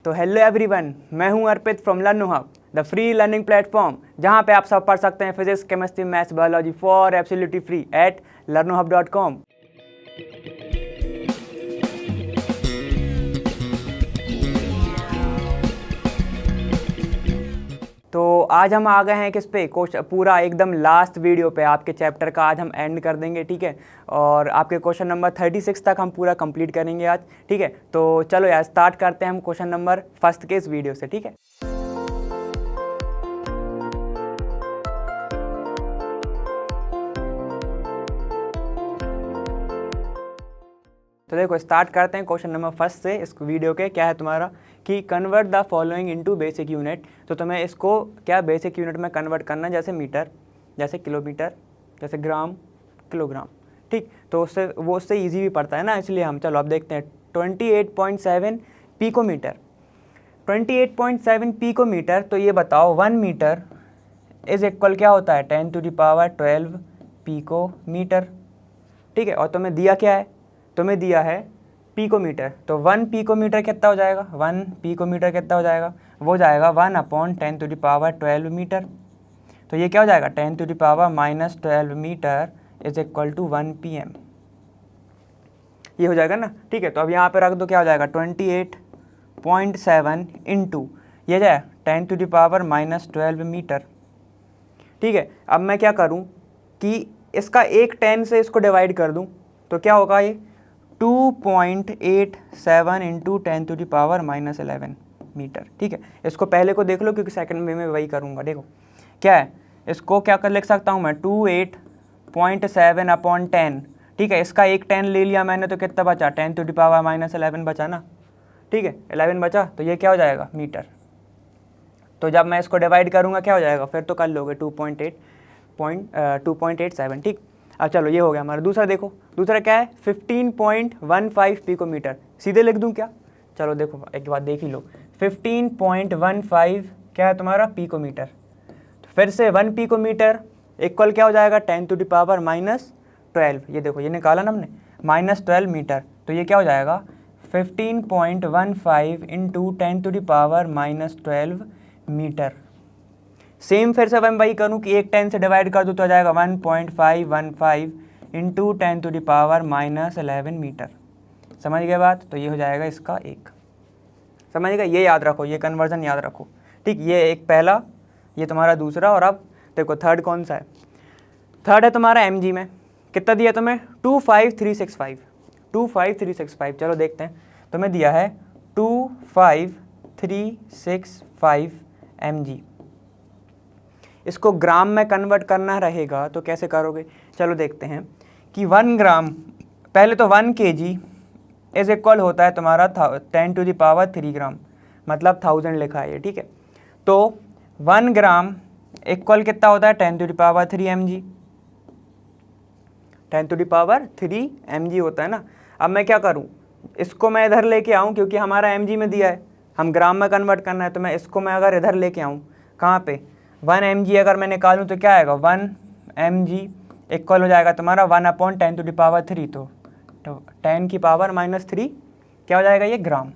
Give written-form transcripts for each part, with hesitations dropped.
तो hello everyone, मैं हूं Arpit from Learnohub, the free learning platform, जहां पे आप सब पढ़ सकते हैं physics, chemistry, maths, biology for absolutely free at learnohub.com। तो आज हम आ गए हैं किस पे, क्वेश्चन पूरा एकदम लास्ट वीडियो पे। आपके चैप्टर का आज हम एंड कर देंगे, ठीक है। और आपके क्वेश्चन नंबर 36 तक हम पूरा कंप्लीट करेंगे आज, ठीक है। तो चलो यार स्टार्ट करते हैं हम क्वेश्चन नंबर फर्स्ट के इस वीडियो से, ठीक है। तो देखो स्टार्ट करते हैं क्वेश्चन नंबर फर्स्ट से। इस वीडियो के क्या है तुम्हारा कि convert the following into basic unit. तो तुम्हें इसको क्या बेसिक यूनिट में कन्वर्ट करना है, जैसे मीटर, जैसे किलोमीटर, जैसे ग्राम, किलोग्राम, ठीक। तो उससे ईजी भी पड़ता है ना, इसलिए हम चलो अब देखते हैं। 28.7 पिकोमीटर, 28.7 पिकोमीटर। तो ये बताओ 1 मीटर इज इक्वल क्या होता है, 10⁻12 पिकोमीटर, ठीक है। और तुम्हें दिया क्या है, तुम्हें दिया है पिकोमीटर। तो 1 पिकोमीटर कितना हो जाएगा, 1 पिकोमीटर कितना हो जाएगा, वो जाएगा 1/10⁻12 मीटर। तो ये क्या हो जाएगा, 10⁻−12 metre is equal to 1 pm। ये हो जाएगा ना, ठीक है। तो अब यहाँ पे रख दो, क्या हो जाएगा 28.7 इंटू ये जाए 10⁻−12 मीटर, ठीक है। अब मैं क्या करूँ कि इसका एक 10 से इसको डिवाइड कर दूँ, तो क्या होगा ये 2.87 इंटू 10⁻−11 मीटर, ठीक है। इसको पहले को देख लो क्योंकि सेकंड में मैं वही करूँगा। देखो क्या है, इसको क्या कर लिख सकता हूँ मैं, 28.7/10, ठीक है। इसका एक 10 ले लिया मैंने, तो कितना बचा, 10⁻−11 बचा ना, ठीक है, 11 बचा। तो ये क्या हो जाएगा, मीटर। तो जब मैं इसको डिवाइड करूँगा क्या हो जाएगा, फिर तो कर लोगे 2.87, ठीक। अब चलो ये हो गया हमारा। दूसरा देखो, दूसरा क्या है 15.15 पिकोमीटर। सीधे लिख दूं क्या, चलो देखो एक बार देख ही लो। 15.15 क्या है तुम्हारा, पिकोमीटर। तो फिर से 1 पिकोमीटर इक्वल क्या हो जाएगा, 10⁻−12। ये देखो ये निकाला ना हमने, -12 मीटर। तो ये क्या हो जाएगा 15.15 इंटू 10⁻−12 मीटर। सेम फिर से मैं वही करूँ कि एक 10 से डिवाइड कर दूँ तो आ जाएगा 1.515 इंटू 10⁻−11 मीटर। समझ गए बात। तो ये हो जाएगा इसका एक, समझ गए। ये याद रखो, ये कन्वर्जन याद रखो, ठीक। ये एक पहला, ये तुम्हारा दूसरा। और अब देखो थर्ड कौन सा है, थर्ड है तुम्हारा mg में। कितना दिया तुम्हें, 25365। चलो देखते हैं, तुम्हें दिया है 25365 mg। इसको ग्राम में कन्वर्ट करना रहेगा तो कैसे करोगे, चलो देखते हैं कि 1 ग्राम, पहले तो 1 kg इज इक्वल होता है तुम्हारा 10⁻³ ग्राम, मतलब 1000 लिखा है ये, ठीक है। तो 1 ग्राम इक्वल कितना होता है, 10⁻³ mg, 10⁻³ mg होता है ना। अब मैं क्या करूं, इसको मैं इधर लेके आऊं क्योंकि हमारा mg में दिया है, हम ग्राम में कन्वर्ट करना है। तो मैं इसको मैं अगर इधर लेके आऊं, कहाँ पे, 1 mg अगर मैं निकालूं तो क्या आएगा, 1 mg इक्वल हो जाएगा तुम्हारा 1/10⁻³ तो 10⁻³ क्या हो जाएगा, ये ग्राम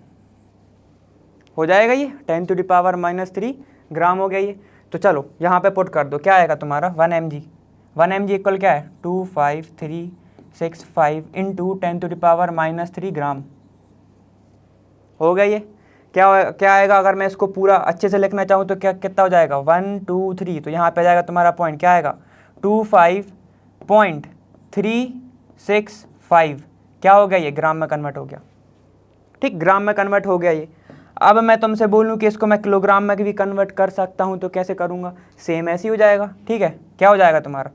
हो जाएगा, ये 10⁻³ ग्राम हो गया ये। तो चलो यहाँ पे पुट कर दो, क्या आएगा तुम्हारा 1 mg इक्वल क्या है 25365 इंटू 10⁻³ ग्राम हो गया ये। क्या आएगा, अगर मैं इसको पूरा अच्छे से लिखना चाहूँ तो क्या कितना हो जाएगा 1 2 3। तो यहाँ पे आ जाएगा तुम्हारा पॉइंट, क्या आएगा 25.365, क्या हो गया ये, ग्राम में कन्वर्ट हो गया, ठीक। ग्राम में कन्वर्ट हो गया ये। अब मैं तुमसे बोलूँ कि इसको मैं किलोग्राम में भी कन्वर्ट कर सकता हूँ, तो कैसे करूँगा, सेम ऐसे ही हो जाएगा, ठीक है। क्या हो जाएगा तुम्हारा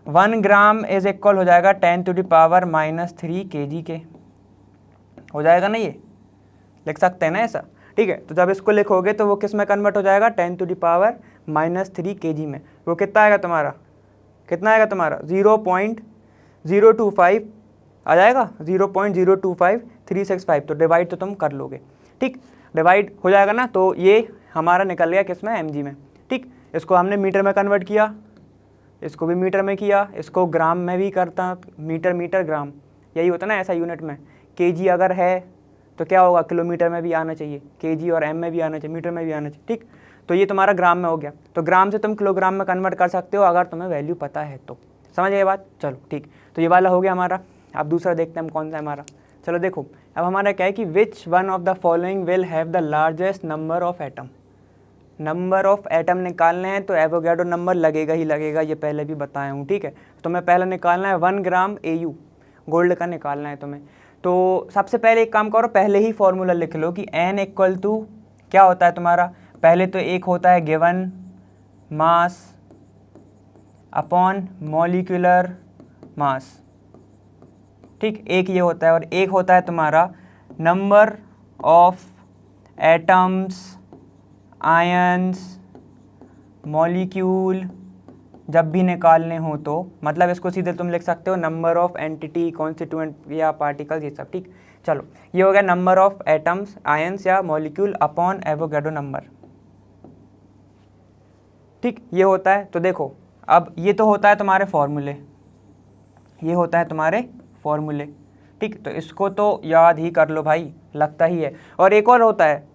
1 ग्राम इज इक्वल हो जाएगा 10⁻³ kg के, हो जाएगा ना, ये लिख सकते हैं ना ऐसा, ठीक है। तो जब इसको लिखोगे तो वो किस में कन्वर्ट हो जाएगा, 10⁻³ kg में। वो कितना आएगा तुम्हारा, 0.025 आ जाएगा, 0.025365। तो डिवाइड तो तुम कर लोगे, ठीक, डिवाइड हो जाएगा ना। तो ये हमारा निकल गया किस में, mg में, ठीक। इसको हमने मीटर में कन्वर्ट किया, इसको भी मीटर में किया, इसको ग्राम में भी करता, मीटर ग्राम, यही होता ना ऐसा यूनिट में। kg अगर है तो क्या होगा, किलोमीटर में भी आना चाहिए, केजी और एम में भी आना चाहिए, मीटर में भी आना चाहिए, ठीक। तो ये तुम्हारा ग्राम में हो गया, तो ग्राम से तुम किलोग्राम में कन्वर्ट कर सकते हो अगर तुम्हें वैल्यू पता है तो। समझ गए बात? चलो ठीक, तो ये वाला हो गया हमारा। अब दूसरा देखते हैं हम कौन सा है हमारा। चलो देखो, अब हमारा क्या है कि which one of the following will have the largest number of atom. Number of atom निकालने हैं तो एवोगैड्रो नंबर लगेगा ही लगेगा, ये पहले भी बताया हूँ, ठीक है। तो मैं पहले निकालना है 1 ग्राम AU गोल्ड का निकालना है तुम्हें। तो सबसे पहले एक काम करो, पहले ही फॉर्मूला लिख लो कि N इक्वल टू क्या होता है तुम्हारा, पहले तो एक होता है given mass upon molecular mass, ठीक, एक ये होता है, और एक होता है तुम्हारा number of atoms ions molecule जब भी निकालने हो तो, मतलब इसको सीधे तुम लिख सकते हो नंबर ऑफ एंटिटी कॉन्स्टिट्यूएंट या पार्टिकल्स, ये सब, ठीक। चलो ये हो गया नंबर ऑफ एटम्स आयंस या मॉलिक्यूल अपॉन एवोगैड्रो नंबर, ठीक, ये होता है। तो देखो अब ये तो होता है तुम्हारे फॉर्मूले, ये होता है तुम्हारे फॉर्मूले, ठीक। तो इसको तो याद ही कर लो भाई, लगता ही है। और एक और होता है,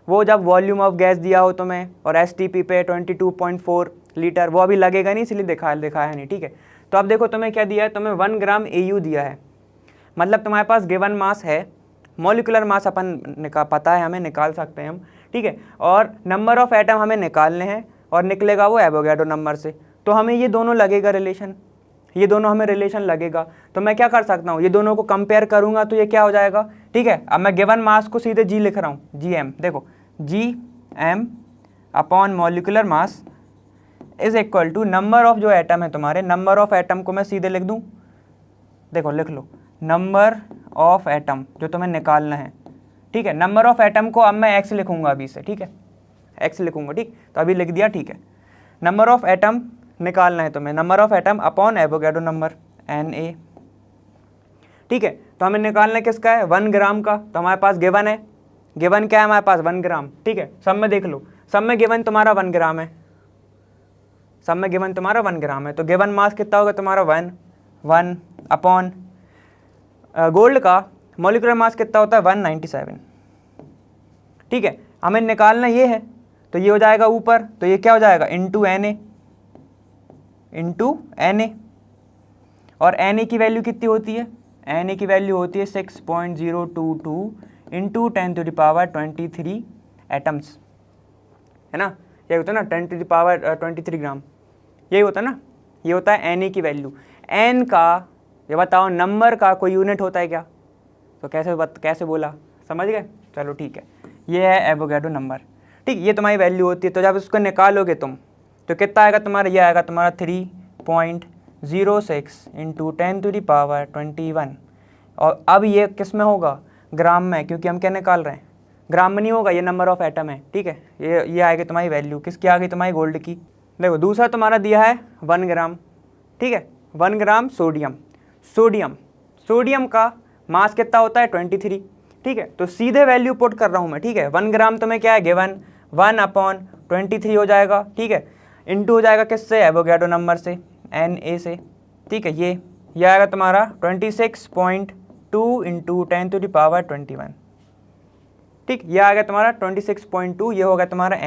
वो जब वॉल्यूम ऑफ गैस दिया हो तुम्हें और STP पे 22.4 लीटर, वो अभी लगेगा नहीं इसलिए दिखाया है नहीं, ठीक है। तो अब देखो तुम्हें क्या दिया है, तुम्हें 1 ग्राम AU दिया है, मतलब तुम्हारे पास गिवन मास है, मॉलिक्यूलर मास अपन पता है हमें, निकाल सकते हैं हम, ठीक है। और नंबर ऑफ एटम हमें निकालने हैं और निकलेगा वो एवोगैड्रो नंबर से, तो हमें ये दोनों लगेगा रिलेशन, ये दोनों हमें रिलेशन लगेगा। तो मैं क्या कर सकता हूँ, ये दोनों को कंपेयर करूँगा तो ये क्या हो जाएगा, ठीक है। अब मैं गिवन मास को सीधे G लिख रहा हूँ, GM, देखो GM upon molecular mass is equal to number of जो एटम है तुम्हारे, नंबर ऑफ एटम को मैं सीधे लिख दूँ, देखो लिख लो नंबर ऑफ एटम जो तुम्हें निकालना है, ठीक है। नंबर ऑफ एटम को अब मैं X लिखूँगा अभी से, ठीक है, X लिखूँगा, ठीक। तो अभी लिख दिया, ठीक है। नंबर ऑफ एटम निकालना है तुम्हें, number of atom upon Avogadro number Na, ठीक है। तो हमें निकालना किसका है, 1 ग्राम का, तो हमारे पास गिवन है, गिवन क्या है हमारे पास, 1 ग्राम, ठीक है। सब में देख लो, सब में गिवन तुम्हारा 1 ग्राम है, सब में गिवन तुम्हारा 1 ग्राम है। तो गिवन मास कितना होगा तुम्हारा 1 अपॉन गोल्ड का मॉलिक्यूलर मास कितना होता है 197, ठीक है। हमें निकालना ये है, तो ये हो जाएगा ऊपर, तो ये क्या हो जाएगा इंटू Na, और Na की वैल्यू कितनी होती है, Na की वैल्यू होती है 6.022 इंटू 10⁻23 एटम्स, है ना, यही होता है ना 10⁻23 ग्राम, यही होता है ना, ये होता है Na की वैल्यू। N का ये बताओ नंबर का कोई यूनिट होता है क्या, तो कैसे बोला, समझ गए? चलो ठीक है, ये है एवोगैड्रो नंबर, ठीक, ये तुम्हारी वैल्यू होती है। तो जब उसको निकालोगे तुम तो कितना आएगा तुम्हारा, ये आएगा तुम्हारा 3.06 इंटू 10⁻21। और अब ये किस में होगा, ग्राम में, क्योंकि हम क्या निकाल रहे हैं, ग्राम में नहीं होगा, ये नंबर ऑफ एटम है, ठीक है। ये आएगी तुम्हारी वैल्यू, किसकी आ गई, तुम्हारी गोल्ड की। देखो दूसरा तुम्हारा दिया है 1 ग्राम, ठीक है, 1 ग्राम सोडियम का मास कितना होता है 23, ठीक है। तो सीधे वैल्यू पुट कर रहा हूँ मैं, ठीक है। 1 ग्राम तुम्हें क्या है गिवन 1/23 हो जाएगा, ठीक है, इंटू हो जाएगा किससे, एवोगैड्रो नंबर से, Na से, ठीक है। ये आएगा तुम्हारा 26.2 इंटू 10⁻21, ठीक, ये आ गया तुम्हारा 26.2, ये होगा तुम्हारा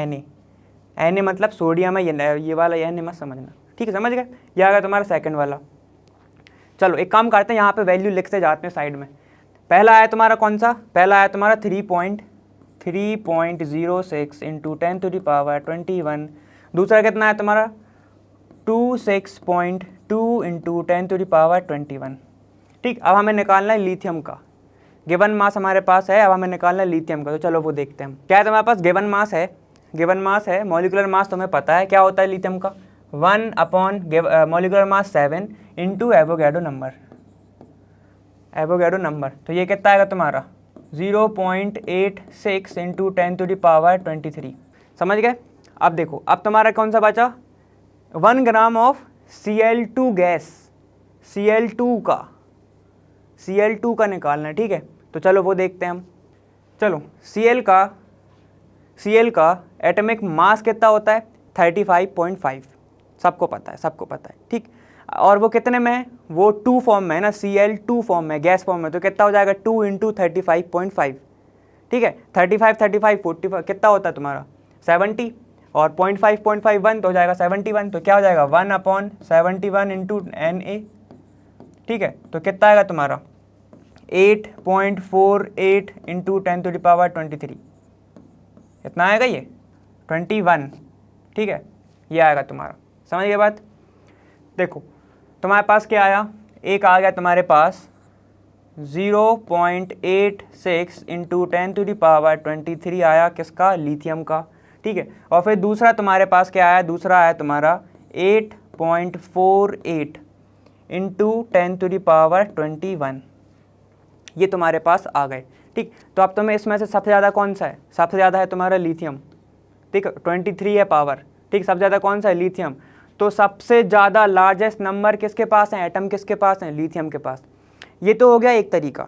Na मतलब सोडियम है, ये वाला Na मत समझना, ठीक है, समझ गए। ये आ गया तुम्हारा सेकंड वाला। चलो एक काम करते हैं, यहाँ पे वैल्यू लिखते जाते हैं साइड में। पहला आया तुम्हारा कौन सा, पहला आया तुम्हारा 3.06 इंटू 10⁻21, दूसरा कितना है तुम्हारा 26.2 इंटू 10⁻21, ठीक। अब हमें निकालना है लिथियम का, गिवन मास हमारे पास है, अब हमें निकालना है लिथियम का। तो चलो वो देखते हैं हम, क्या है तुम्हारे पास, गिवन मास है, मॉलिक्यूलर मास तुम्हें पता है क्या होता है लिथियम का, 1 अपॉन मॉलिक्यूलर मास 7 इंटू एवोगैड्रो नंबर, तो ये कितना आएगा तुम्हारा 0.86 इंटू 10⁻23, समझ गए। अब देखो, अब तुम्हारा कौन सा बचा, 1 gram of Cl2 gas, Cl2 का निकालना है, ठीक है। तो चलो वो देखते हैं हम। चलो Cl का एटॉमिक मास कितना होता है 35.5, सबको पता है, ठीक। और वो कितने में है, वो 2 फॉर्म में है ना, Cl2 फॉर्म में, गैस फॉर्म में, तो कितना हो जाएगा 2 इंटू 35.5, ठीक है, 35 35 45 कितना होता है तुम्हारा 70 और 0.5 1 तो हो जाएगा 71, तो क्या हो जाएगा 1/71 इंटू NA, ठीक है। तो कितना आएगा तुम्हारा 8.48 इंटू 10⁻23, कितना आएगा ये 21, ठीक है, ये आएगा तुम्हारा। समझ गए बात। देखो तुम्हारे पास क्या आया, एक आ गया तुम्हारे पास 0.86 इंटू 10⁻23 आया, किसका, लिथियम का, ठीक है। और फिर दूसरा तुम्हारे पास क्या आया, दूसरा आया तुम्हारा 8.48 इंटू 10⁻21, ये तुम्हारे पास आ गए, ठीक। तो अब तुम्हें इसमें से सबसे ज़्यादा कौन सा है, सबसे ज़्यादा है तुम्हारा लिथियम, ठीक, 23 है पावर, ठीक, सबसे ज़्यादा कौन सा है, लिथियम। तो सबसे ज़्यादा लार्जेस्ट नंबर किसके पास है, एटम किसके पास है, लिथियम के पास। ये तो हो गया एक तरीका।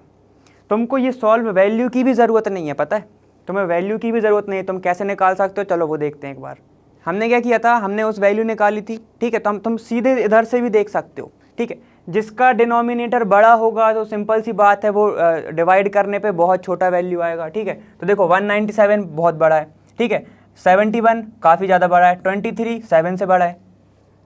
तुमको ये सॉल्व वैल्यू की भी ज़रूरत नहीं है, पता है, तुम्हें वैल्यू की भी ज़रूरत नहीं है, तुम कैसे निकाल सकते हो, चलो वो देखते हैं एक बार। हमने क्या किया था, हमने उस वैल्यू निकाली थी, ठीक है। तो तुम सीधे इधर से भी देख सकते हो, ठीक है। जिसका डिनोमिनेटर बड़ा होगा तो सिंपल सी बात है, वो डिवाइड करने पे बहुत छोटा वैल्यू आएगा, ठीक है। तो देखो 197 बहुत बड़ा है, ठीक है, 71 काफ़ी ज़्यादा बड़ा है, 23 7 से बड़ा है,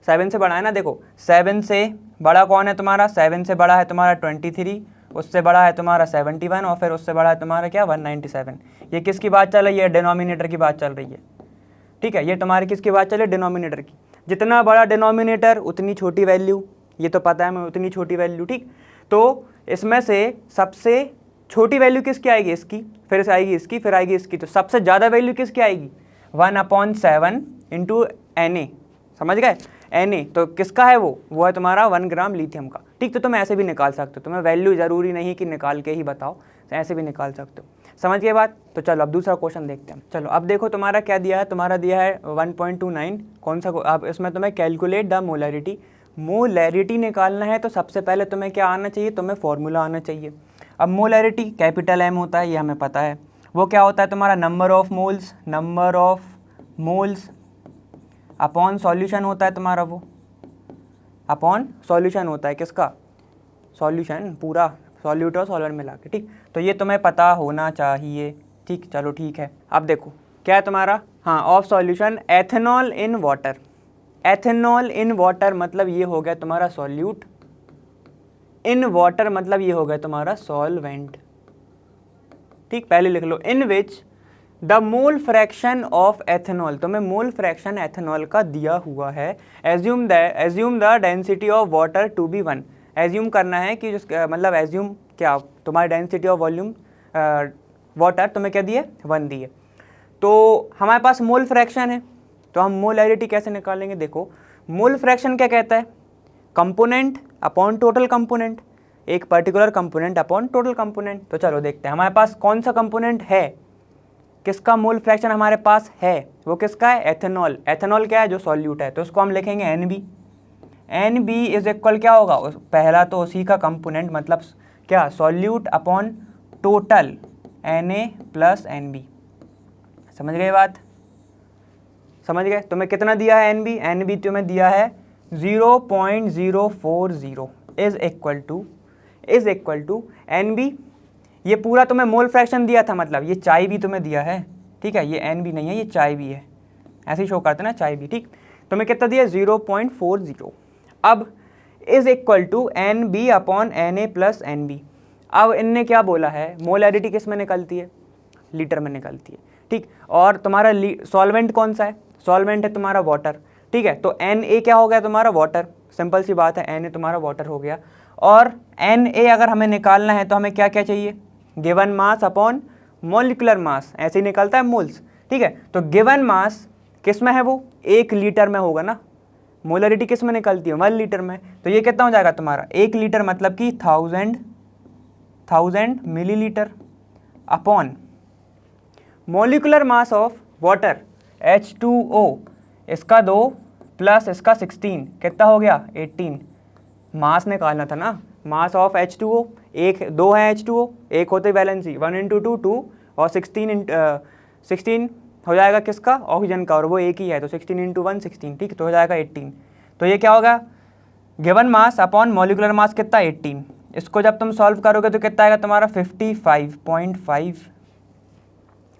7 से बड़ा है ना। देखो 7 से बड़ा कौन है तुम्हारा, 7 से बड़ा है तुम्हारा 23, उससे बड़ा है तुम्हारा 71 और फिर उससे बड़ा है तुम्हारा क्या 197। ये किसकी बात चल रही है, डिनोमिनेटर की बात चल रही है, ठीक है। ये तुम्हारी किसकी बात चल रही है, डिनोमिनेटर की। जितना बड़ा डिनोमिनेटर उतनी छोटी वैल्यू, ये तो पता है हमें, उतनी छोटी वैल्यू, ठीक। तो इसमें से सबसे छोटी वैल्यू किसकी आएगी, इसकी, फिर से आएगी इसकी, फिर आएगी इसकी। तो सबसे ज़्यादा वैल्यू किसकी आएगी, 1/7 इंटू Na, समझ गए, Na तो किसका है, वो है तुम्हारा 1 ग्राम लिथियम का, ठीक। तो तुम ऐसे भी निकाल सकते हो, तुम्हें वैल्यू ज़रूरी नहीं कि निकाल के ही बताओ, तो ऐसे भी निकाल सकते हो। समझ गए बात। तो चलो अब दूसरा क्वेश्चन देखते हैं। चलो अब देखो तुम्हारा क्या दिया है, तुम्हारा दिया है 1.29, कौन सा, अब इसमें तुम्हें कैलकुलेट द मोलैरिटी, मोलैरिटी निकालना है। तो सबसे पहले तुम्हें क्या आना चाहिए, तुम्हें फॉर्मूला आना चाहिए। अब मोलैरिटी कैपिटल M होता है, ये हमें पता है। वो क्या होता है तुम्हारा number of moles upon solution होता है तुम्हारा, वो अपॉन सॉल्यूशन होता है किसका, सॉल्यूशन पूरा, सॉल्यूट और सॉल्वेंट मिला के, ठीक। तो ये तुम्हें पता होना चाहिए, ठीक। चलो ठीक है, अब देखो क्या है तुम्हारा, हाँ, of solution ethanol in water. Ethanol in water मतलब ये हो गया तुम्हारा सॉल्यूट, इन वाटर मतलब ये हो गया तुम्हारा सॉल्वेंट, ठीक। पहले लिख लो, in which the mole fraction of ethanol, तुम्हें मोल फ्रैक्शन एथेनॉल का दिया हुआ है। Assume the density of water to be 1, assume करना है कि मतलब एज्यूम क्या, तुम्हारी डेंसिटी ऑफ वॉल्यूम वाटर तुम्हें क्या दिए, 1 दिए। तो हमारे पास मोल फ्रैक्शन है, तो हम मोलैरिटी कैसे निकालेंगे। देखो मोल फ्रैक्शन क्या कहता है, कंपोनेंट अपॉन टोटल कंपोनेंट, एक particular component upon total component. तो चलो देखते हैं हमारे पास कौन सा कंपोनेंट है, किसका मोल फ्रैक्शन हमारे पास है, वो किसका है, एथेनॉल। एथेनॉल क्या है, जो सॉल्यूट है, तो उसको हम लिखेंगे NB। NB इज इक्वल क्या होगा, पहला तो उसी का कंपोनेंट मतलब क्या, solute upon total Na plus NB। समझ गए बात, समझ गए। तुम्हें कितना दिया है NB, NB तुम्हें दिया है 0.040 इज इक्वल टू NB। ये पूरा तुम्हें मोल फ्रैक्शन दिया था, मतलब ये चाय भी तुम्हें दिया है, ठीक है। ये NB नहीं है, ये चाय भी है, ऐसे ही शो करते ना, चाय भी, ठीक। तुम्हें कितना दिया 0.40। अब is equal to NB upon Na plus NB। अब इनने क्या बोला है, मोलैरिटी किस में निकलती है, लीटर में निकलती है, ठीक। और तुम्हारा सॉल्वेंट कौन सा है, सॉल्वेंट है तुम्हारा वाटर, ठीक है। तो Na क्या हो गया तुम्हारा वाटर, सिंपल सी बात है, Na तुम्हारा वाटर हो गया। और Na अगर हमें निकालना है तो हमें क्या क्या चाहिए, गिवन मास अपॉन मॉलिक्यूलर मास, ऐसे ही निकलता है मोल्स, ठीक है। तो गिवन मास किस में है, वो 1 लीटर में होगा ना, मोलैरिटी किस में निकलती है, 1 लीटर में। तो ये कितना हो जाएगा तुम्हारा 1 लीटर मतलब कि 1000 millilitre upon molecular mass of water H2O, इसका 2 प्लस इसका 16, कितना हो गया 18। मास निकालना था ना, मास ऑफ H2O, 2 है H2O, एक होते वैलेंसी, 1 × 2 2 और 16 हो जाएगा किसका, ऑक्सीजन का, और वो एक ही है, तो 16 × 1 16, ठीक। तो हो जाएगा 18। तो ये क्या होगा, गिवन मास अपॉन मॉलिक्यूलर मास कितना 18। इसको जब तुम सॉल्व करोगे तो कितना आएगा तुम्हारा 55.5,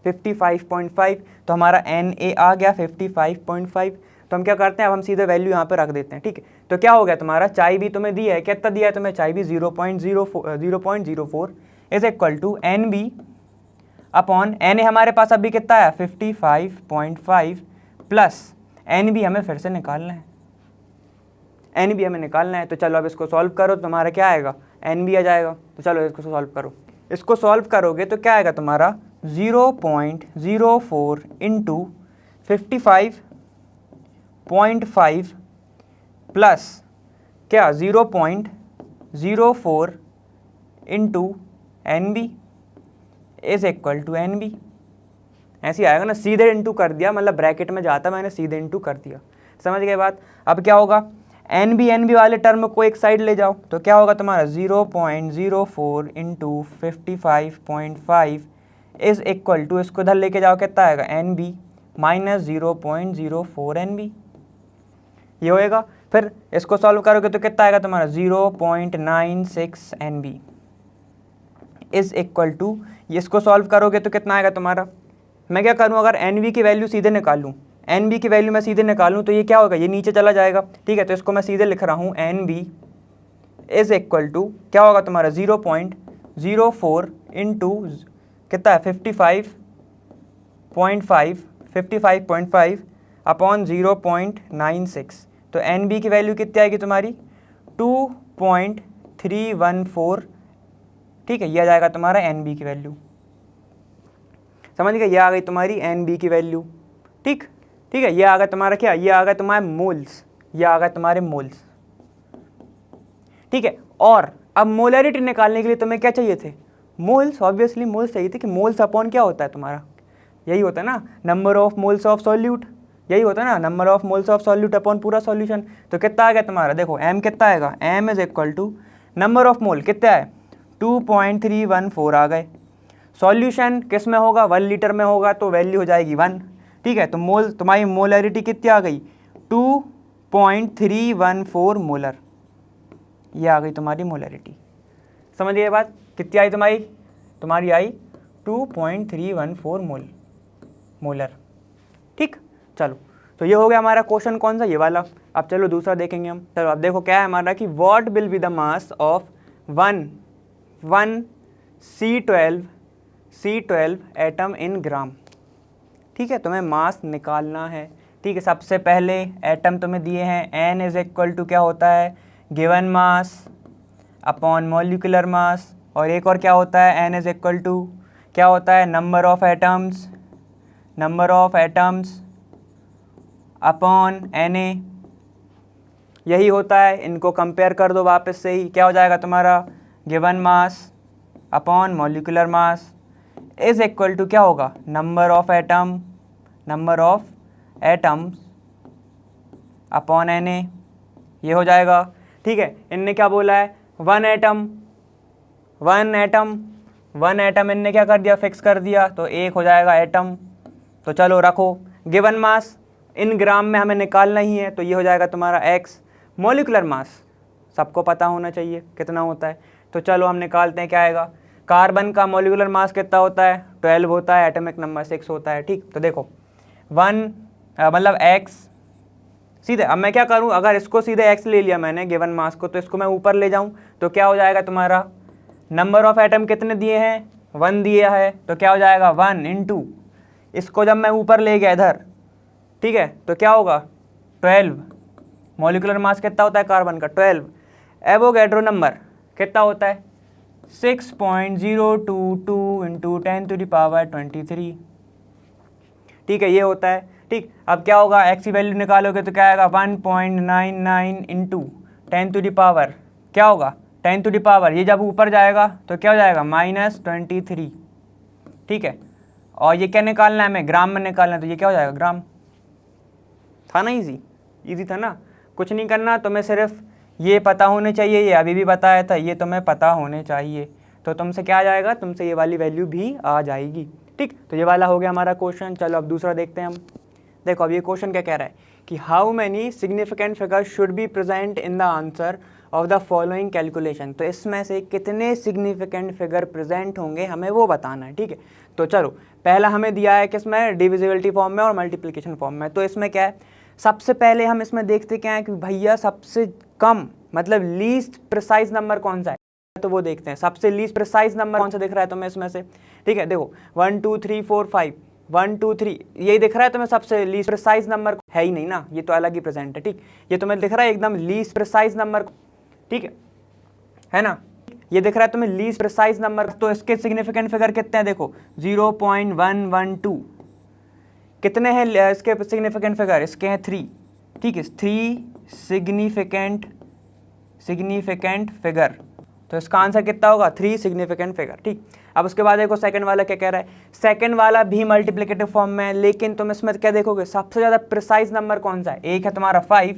55.5, तो हमारा NA आ गया 55.5। तो हम क्या करते हैं, अब हम सीधे वैल्यू यहाँ पे रख देते हैं, ठीक है। तो क्या हो गया तुम्हारा, चाय भी तुम्हें दी है, कितना दिया है तुम्हें, चाय भी 0.04 is equal to NB upon NA हमारे पास अभी कितना है 55.5 प्लस NB हमें फिर से निकालना है, NB हमें निकालना है। तो चलो अब इसको सॉल्व करो, तुम्हारा क्या आएगा, NB आ जाएगा। तो चलो इसको सॉल्व करो, इसको सॉल्व करोगे तो क्या आएगा तुम्हारा 0.04 इंटू 55.5 प्लस क्या 0.04 into NB is equal to NB। ऐसे ही आएगा ना, सीधे इंटू कर दिया, मतलब ब्रैकेट में जाता मैंने सीधे इंटू कर दिया, समझ गए बात। अब क्या होगा, NB वाले टर्म को एक साइड ले जाओ, तो क्या होगा तुम्हारा 0.04 इंटू 55.5 इज इक्वल टू, इसको इधर लेके जाओ कितना आएगा NB माइनस 0.04 NB, ये होएगा। फिर इसको सॉल्व करोगे तो कितना आएगा तुम्हारा 0.96 NB इज इक्वल टू, इसको सॉल्व करोगे तो कितना आएगा तुम्हारा, मैं क्या करूं, अगर NB की वैल्यू सीधे निकालूं, NB की वैल्यू मैं सीधे निकालूं तो ये क्या होगा, ये नीचे चला जाएगा, ठीक है। तो इसको मैं सीधे लिख रहा हूं NB इज इक्वल टू क्या होगा तुम्हारा 0.04 इंटू कितना है 55.5 अपॉन 0.96। तो NB की वैल्यू कितनी आएगी तुम्हारी 2.314, ठीक है। ये आ जाएगा तुम्हारा NB की वैल्यू, समझ गए, ये आ गई तुम्हारी NB की वैल्यू, ठीक है। ये आ गया तुम्हारा क्या, ये आ गया तुम्हारे मोल्स, ये आ गया तुम्हारे मोल्स, ठीक है। और अब मोलरिटी निकालने के लिए तुम्हें क्या चाहिए थे, मोल्स, ऑब्वियसली मोल्स चाहिए थे कि मोल्स अपॉन क्या होता है तुम्हारा, यही होता है ना number of moles of solute, यही होता है ना number of moles of solute upon पूरा सॉल्यूशन। तो कितना आ गया तुम्हारा, देखो M कितना आएगा, M is equal to number of mole कितना है 2.314 आ गए। सॉल्यूशन किस में होगा, 1 लीटर में होगा, तो वैल्यू हो जाएगी 1, ठीक है। तो मोल तुम्हारी मोलरिटी कितनी आ गई 2.314 मोलर, ये आ गई तुम्हारी मोलरिटी, समझ गए बात। कितनी आई तुम्हारी आई 2.314 मोलर, ठीक। चलो तो ये हो गया हमारा क्वेश्चन, कौन सा, ये वाला। अब चलो दूसरा देखेंगे हम। चलो अब देखो क्या है हमारा कि what will be the mass of one C12 atom in gram, ठीक है। तुम्हें मास निकालना है, ठीक है। सबसे पहले एटम तुम्हें दिए हैं, N इज इक्वल टू क्या होता है गिवन मास अपॉन मॉलिक्यूलर मास, और एक और क्या होता है N इज इक्वल टू क्या होता है number of atoms upon Na, यही होता है। इनको कंपेयर कर दो वापस से ही, क्या हो जाएगा तुम्हारा given mass upon molecular mass is equal to क्या होगा number of atoms upon Na, ये हो जाएगा, ठीक है। इनने क्या बोला है वन एटम इनने क्या कर दिया, फिक्स कर दिया, तो एक हो जाएगा एटम। तो चलो रखो, गिवन मास इन ग्राम में हमें निकालना ही है, तो ये हो जाएगा तुम्हारा x। मॉलिक्यूलर मास सबको पता होना चाहिए कितना होता है, तो चलो हम निकालते हैं क्या आएगा। कार्बन का मॉलिक्यूलर मास कितना होता है 12 होता है, एटॉमिक नंबर 6 होता है, ठीक। तो देखो 1 मतलब x सीधे, अब मैं क्या करूं, अगर इसको सीधे x ले लिया मैंने गिवन मास को, तो इसको मैं ऊपर ले जाऊं तो क्या हो जाएगा तुम्हारा नंबर ऑफ एटम कितने दिए हैं 1 दिया है, तो क्या हो जाएगा 1 इंटू, इसको जब मैं ऊपर ले गया इधर, ठीक है, तो क्या होगा 12। मॉलिक्यूलर मास कितना होता है कार्बन का 12। एवोगैड्रो नंबर कितना होता है 6.022 इंटू 10⁻23, ठीक है, ये होता है, ठीक। अब क्या होगा x की वैल्यू निकालोगे तो क्या आएगा 1.99 इंटू 10⁻, क्या होगा 10⁻, ये जब ऊपर जाएगा तो क्या हो जाएगा -23, ठीक है। और ये क्या निकालना है हमें, ग्राम में निकालना है, तो ये क्या हो जाएगा ग्राम। था ना इजी था ना, कुछ नहीं करना, तुम्हें सिर्फ ये पता होने चाहिए, ये अभी भी बताया था, ये तुम्हें पता होने चाहिए, तो तुमसे क्या आ जाएगा, तुमसे ये वाली वैल्यू भी आ जाएगी, ठीक। तो ये वाला हो गया हमारा क्वेश्चन। चलो अब दूसरा देखते हैं हम। देखो अब ये क्वेश्चन क्या कह रहा है कि how many significant figure should be present in the answer of the following calculation, तो इसमें से कितने सिग्निफिकेंट फिगर प्रेजेंट होंगे हमें वो बताना है, ठीक है। तो चलो पहला हमें दिया है किसमें, डिविजिबिलिटी फॉर्म में और मल्टीप्लिकेशन फॉर्म में। तो इसमें क्या है, सबसे पहले हम इसमें देखते क्या है कि भैया सबसे कम मतलब लीस्ट प्रिसाइज नंबर कौन सा है, तो वो देखते हैं सबसे लीस्ट प्रिसाइज नंबर कौन सा दिख रहा है तुम्हें इसमें से। ठीक है, देखो 1 2 3 4 5 1 2 3 यही दिख रहा है तुम्हें, सबसे लीस्ट प्रिसाइज नंबर है ही नहीं ना, ये तो अलग ही प्रेजेंट है। ठीक, ये तुम्हें दिख रहा है एकदम लीस्ट प्रिसाइज नंबर। ठीक है ना, ये दिख रहा है तुम्हें लीस्ट प्रिसाइज नंबर। तो इसके सिग्निफिकेंट फिगर कितने हैं, देखो 0.112 कितने हैं इसके सिग्निफिकेंट फिगर, इसके हैं 3। ठीक है, 3 सिग्निफिकेंट फिगर, तो इसका आंसर कितना होगा, 3 सिग्निफिकेंट फिगर। ठीक, अब उसके बाद देखो सेकंड वाला क्या कह रहा है, सेकंड वाला भी मल्टीप्लिकेटिव फॉर्म में है, लेकिन तुम इसमें क्या देखोगे, सबसे ज़्यादा प्रिसाइज नंबर कौन सा है, एक है तुम्हारा 5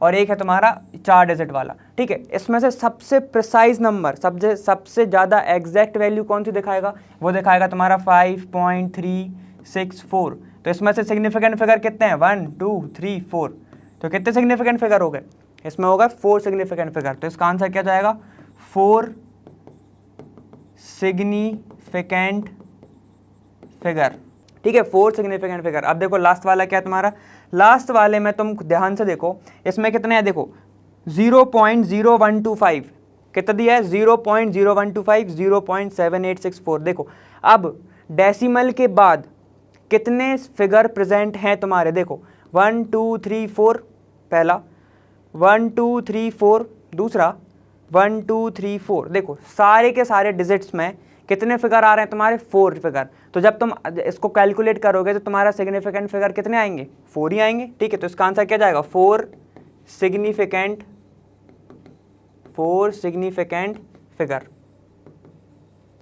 और एक है तुम्हारा 4 डिजिट वाला। ठीक है, इसमें से सबसे प्रिसाइज नंबर, सबसे ज़्यादा एग्जैक्ट वैल्यू कौन सी दिखाएगा, वो दिखाएगा तुम्हारा 5.364। तो इसमें से सिग्निफिकेंट फिगर कितने हैं, 1 2 3 4, तो कितने सिग्निफिकेंट फिगर हो गए, इसमें होगा 4 सिग्निफिकेंट फिगर। तो इसका आंसर क्या जाएगा, 4 सिग्निफिकेंट फिगर। ठीक है, 4 सिग्निफिकेंट फिगर। अब देखो लास्ट वाला क्या है तुम्हारा, लास्ट वाले में तुम ध्यान से देखो, इसमें कितने हैं, देखो 0.0125 कितना दिया है, 0.0125 0.7864। देखो अब डेसिमल के बाद कितने फिगर प्रेजेंट हैं तुम्हारे, देखो 1 2 3 4 पहला, 1 2 3 4 दूसरा, 1 2 3 4। देखो सारे के सारे डिजिट्स में कितने फिगर आ रहे हैं तुम्हारे, 4 फिगर। तो जब तुम इसको कैलकुलेट करोगे तो तुम्हारा सिग्निफिकेंट फिगर कितने आएंगे, 4 ही आएंगे। ठीक है, तो इसका आंसर क्या जाएगा, 4 सिग्निफिकेंट फिगर।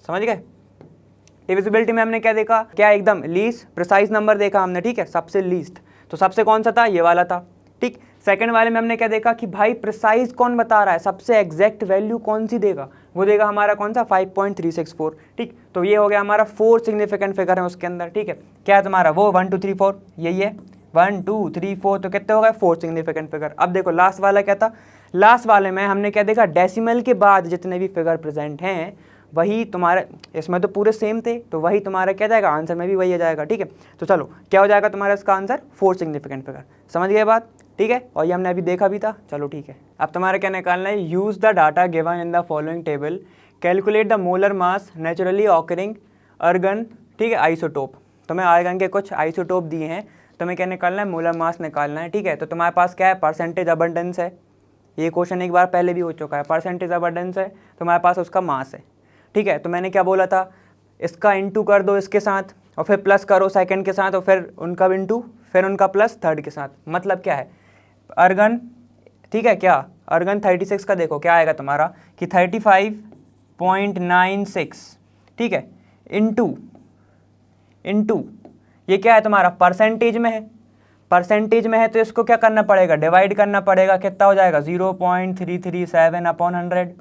समझ गए। डिविजिबिलिटी में हमने क्या देखा, क्या एकदम लीस्ट प्रिसाइज नंबर देखा हमने। ठीक है, सबसे लीस्ट, तो सबसे कौन सा था, ये वाला था। ठीक, सेकंड वाले में हमने क्या देखा कि भाई प्रिसाइज कौन बता रहा है, सबसे एग्जैक्ट वैल्यू कौन सी देगा, वो देगा हमारा कौन सा, 5.364। ठीक, तो ये हो गया हमारा 4 सिग्निफिकेंट फिगर है उसके अंदर। ठीक है, क्या है तुम्हारा, वो 1 2 3 4 यही है, 1 2 3 4, तो कितने हो गए, 4 सिग्निफिकेंट फिगर। अब देखो लास्ट वाला क्या था, लास्ट वाले में हमने क्या देखा, डेसिमल के बाद जितने भी फिगर प्रेजेंट हैं वही तुम्हारा, इसमें तो पूरे सेम थे, तो वही तुम्हारा क्या जाएगा, आंसर में भी वही आ जाएगा। ठीक है, तो चलो क्या हो जाएगा तुम्हारा इसका आंसर, 4 सिग्निफिकेंट फिगर। समझ गए बात। ठीक है, और ये हमने अभी देखा भी था। चलो ठीक है, अब तुम्हारा क्या निकालना है, use the data given in the following table, calculate the molar mass naturally occurring organ. ठीक है, आइसोटोप, तुम्हें आर्गन के कुछ आइसोटोप दिए हैं, तुम्हें क्या निकालना है, मोलर मास निकालना है। ठीक है, तो तुम्हारे पास क्या है, परसेंटेज अबंडेंस है, ये क्वेश्चन एक बार पहले भी हो चुका है, परसेंटेज अबंडेंस है, तुम्हारे पास उसका मास है। ठीक है, तो मैंने क्या बोला था, इसका इंटू कर दो इसके साथ, और फिर प्लस करो सेकंड के साथ, और फिर उनका इंटू, फिर उनका प्लस थर्ड के साथ। मतलब क्या है, अर्गन, ठीक है, क्या अर्गन 36 का देखो क्या आएगा तुम्हारा कि 35.96। ठीक है, इंटू ये क्या है तुम्हारा, परसेंटेज में है, परसेंटेज में है तो इसको क्या करना पड़ेगा, डिवाइड करना पड़ेगा, कितना हो जाएगा 0.337 अपॉन 100।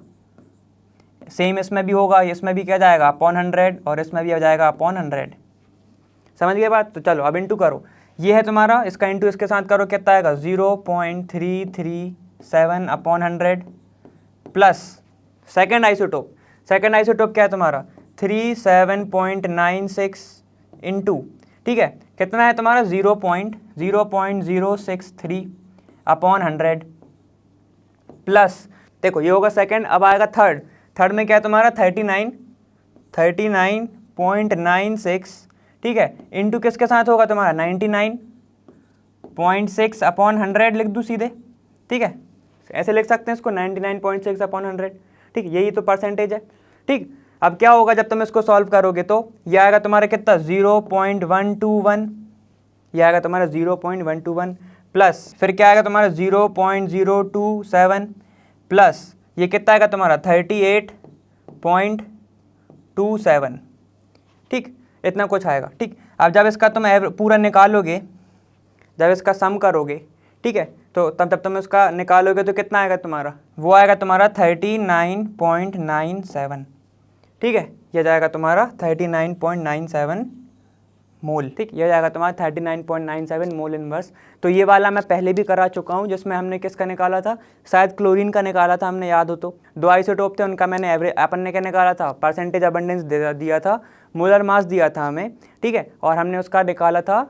सेम इसमें भी होगा, इसमें भी क्या जाएगा अपॉन 100, और इसमें भी आ जाएगा अपॉन 100। समझ गए बात। तो चलो अब इंटू करो, ये है तुम्हारा, इसका इंटू इसके साथ करो, कितना आएगा 0.337 अपॉन 100 प्लस सेकंड आइसोटोप क्या है तुम्हारा 37.96 इंटू, ठीक है, कितना है तुम्हारा 0.063 अपॉन 100 प्लस, देखो ये होगा सेकंड। अब आएगा थर्ड में क्या है तुम्हारा 39.96, ठीक है, इंटू किसके साथ होगा तुम्हारा 99.6 अपॉन 100 लिख दूँ सीधे। ठीक है, ऐसे लिख सकते हैं इसको 99.6 अपॉन 100। ठीक, यही तो परसेंटेज है। ठीक, अब क्या होगा जब तुम इसको सॉल्व करोगे तो ये आएगा तुम्हारा कितना 0.121, ये आएगा तुम्हारा 0.121 प्लस फिर क्या आएगा तुम्हारा 0.027 प्लस ये कितना आएगा तुम्हारा 38.27। ठीक, इतना कुछ आएगा। ठीक, अब जब इसका तुम पूरा निकालोगे, जब इसका सम करोगे, ठीक है, तो तब तुम इसका निकालोगे तो कितना आएगा तुम्हारा, वो आएगा तुम्हारा 39.97। ठीक है, यह जाएगा तुम्हारा 39.97 मोल। ठीक, यह जाएगा तुम्हारा 39.97 मोल इनवर्स। तो ये वाला मैं पहले भी करा चुका हूँ, जिसमें हमने किसका निकाला था, शायद क्लोरीन का निकाला था हमने, याद हो तो। दो आइसोटोप थे, उनका मैंने एवरेज, अपन ने क्या निकाला था, परसेंटेज अबंडेंस दिया था, मोलर मास दिया था हमें, ठीक है, और हमने उसका निकाला था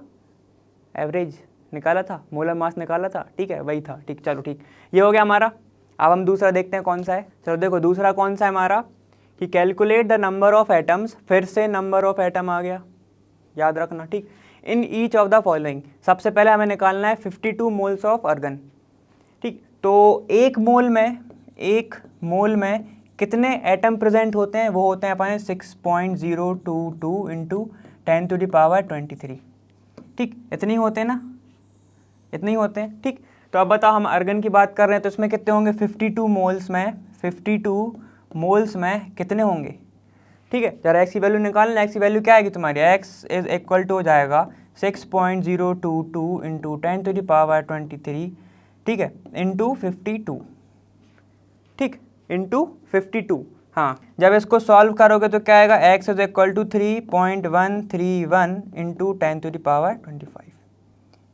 एवरेज, निकाला था मोलर मास निकाला था, ठीक है, वही था, ठीक, चलो ठीक, ये हो गया हमारा। अब हम दूसरा देखते हैं कौन सा है। चलो देखो दूसरा कौन सा है हमारा, कि calculate the number of atoms, फिर से नंबर ऑफ एटम आ गया, याद रखना, ठीक, in each of the following. सबसे पहले हमें निकालना है 52 मोल्स ऑफ अर्गन, ठीक, तो एक मोल में कितने एटम प्रेजेंट होते हैं, वो होते हैं अपने 6.022 इंटू 10⁻23, ठीक, इतने ही होते हैं ना, इतने ही होते हैं, ठीक। तो अब बताओ हम अर्गन की बात कर रहे हैं तो इसमें कितने होंगे, 52 मोल्स में कितने होंगे, ठीक है। जरा एक्स की वैल्यू निकालना, एक्स की वैल्यू क्या आएगी तुम्हारी, एक्स इज इक्वल टू हो जाएगा 6.022 इंटू 10⁻23, ठीक है, इंटू 52, ठीक, इंटू 52। हाँ, जब इसको सॉल्व करोगे तो क्या आएगा, x is equal to 3.131 into 10⁻25,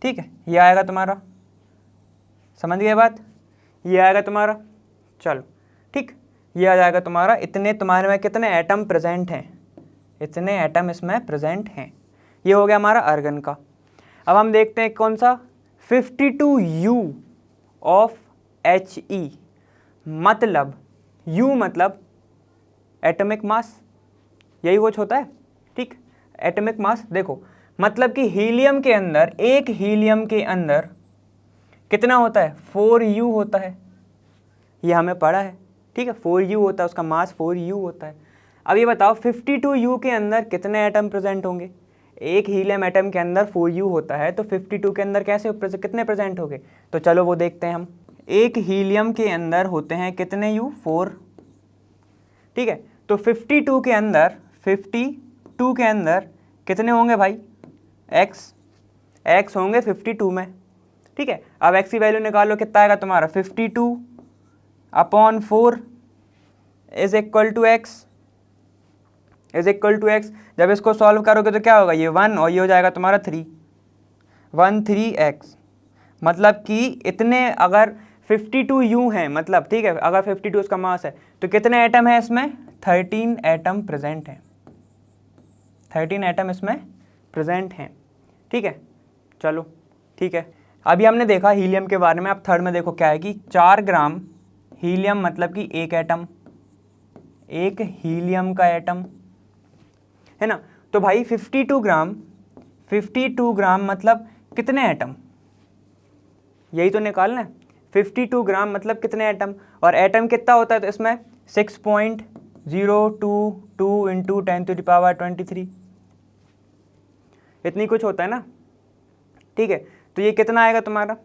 ठीक है, ये आएगा तुम्हारा, समझ गए बात, ये आएगा तुम्हारा, चलो ठीक, ये आ जाएगा तुम्हारा। इतने तुम्हारे में कितने एटम प्रेजेंट हैं, इतने एटम इसमें प्रेजेंट हैं, ये हो गया हमारा अर्गन का। अब हम देखते हैं कौन सा, 52U ऑफ He, मतलब U मतलब एटॉमिक मास, यही कुछ होता है, ठीक, एटॉमिक मास। देखो मतलब कि हीलियम के अंदर, एक हीलियम के अंदर कितना होता है, 4U होता है, ये हमें पढ़ा है, ठीक है, 4U होता है, उसका मास 4U होता है। अब ये बताओ 52U के अंदर कितने एटम प्रेजेंट होंगे, एक हीलियम एटम के अंदर 4U होता है, तो 52 के अंदर कैसे कितने प्रेजेंट होंगे, तो चलो वो देखते हैं हम। एक हीलियम के अंदर होते हैं कितने U, 4, ठीक है, तो 52 के अंदर कितने होंगे भाई, x होंगे 52 में, ठीक है। अब x की वैल्यू निकालो, कितना आएगा तुम्हारा, 52/4 इज इक्वल टू x। जब इसको सॉल्व करोगे तो क्या होगा, ये 1 और ये हो जाएगा तुम्हारा 3, 13x, मतलब कि इतने, अगर 52U हैं, मतलब ठीक है, अगर 52 उसका मास है तो कितने एटम है इसमें, 13 एटम प्रेजेंट हैं, 13 एटम इसमें प्रेजेंट हैं, ठीक है, चलो ठीक है। अभी हमने देखा हीलियम के बारे में, अब थर्ड में देखो क्या है कि 4 ग्राम हीलियम मतलब कि एक एटम, एक हीलियम का एटम है ना, तो भाई 52 ग्राम मतलब कितने एटम, यही तो निकालना है, 52 ग्राम मतलब कितने एटम, और एटम कितना होता है तो इसमें 6.022 इंटू 10⁻23, इतनी कुछ होता है ना, ठीक है। तो ये कितना आएगा तुम्हारा,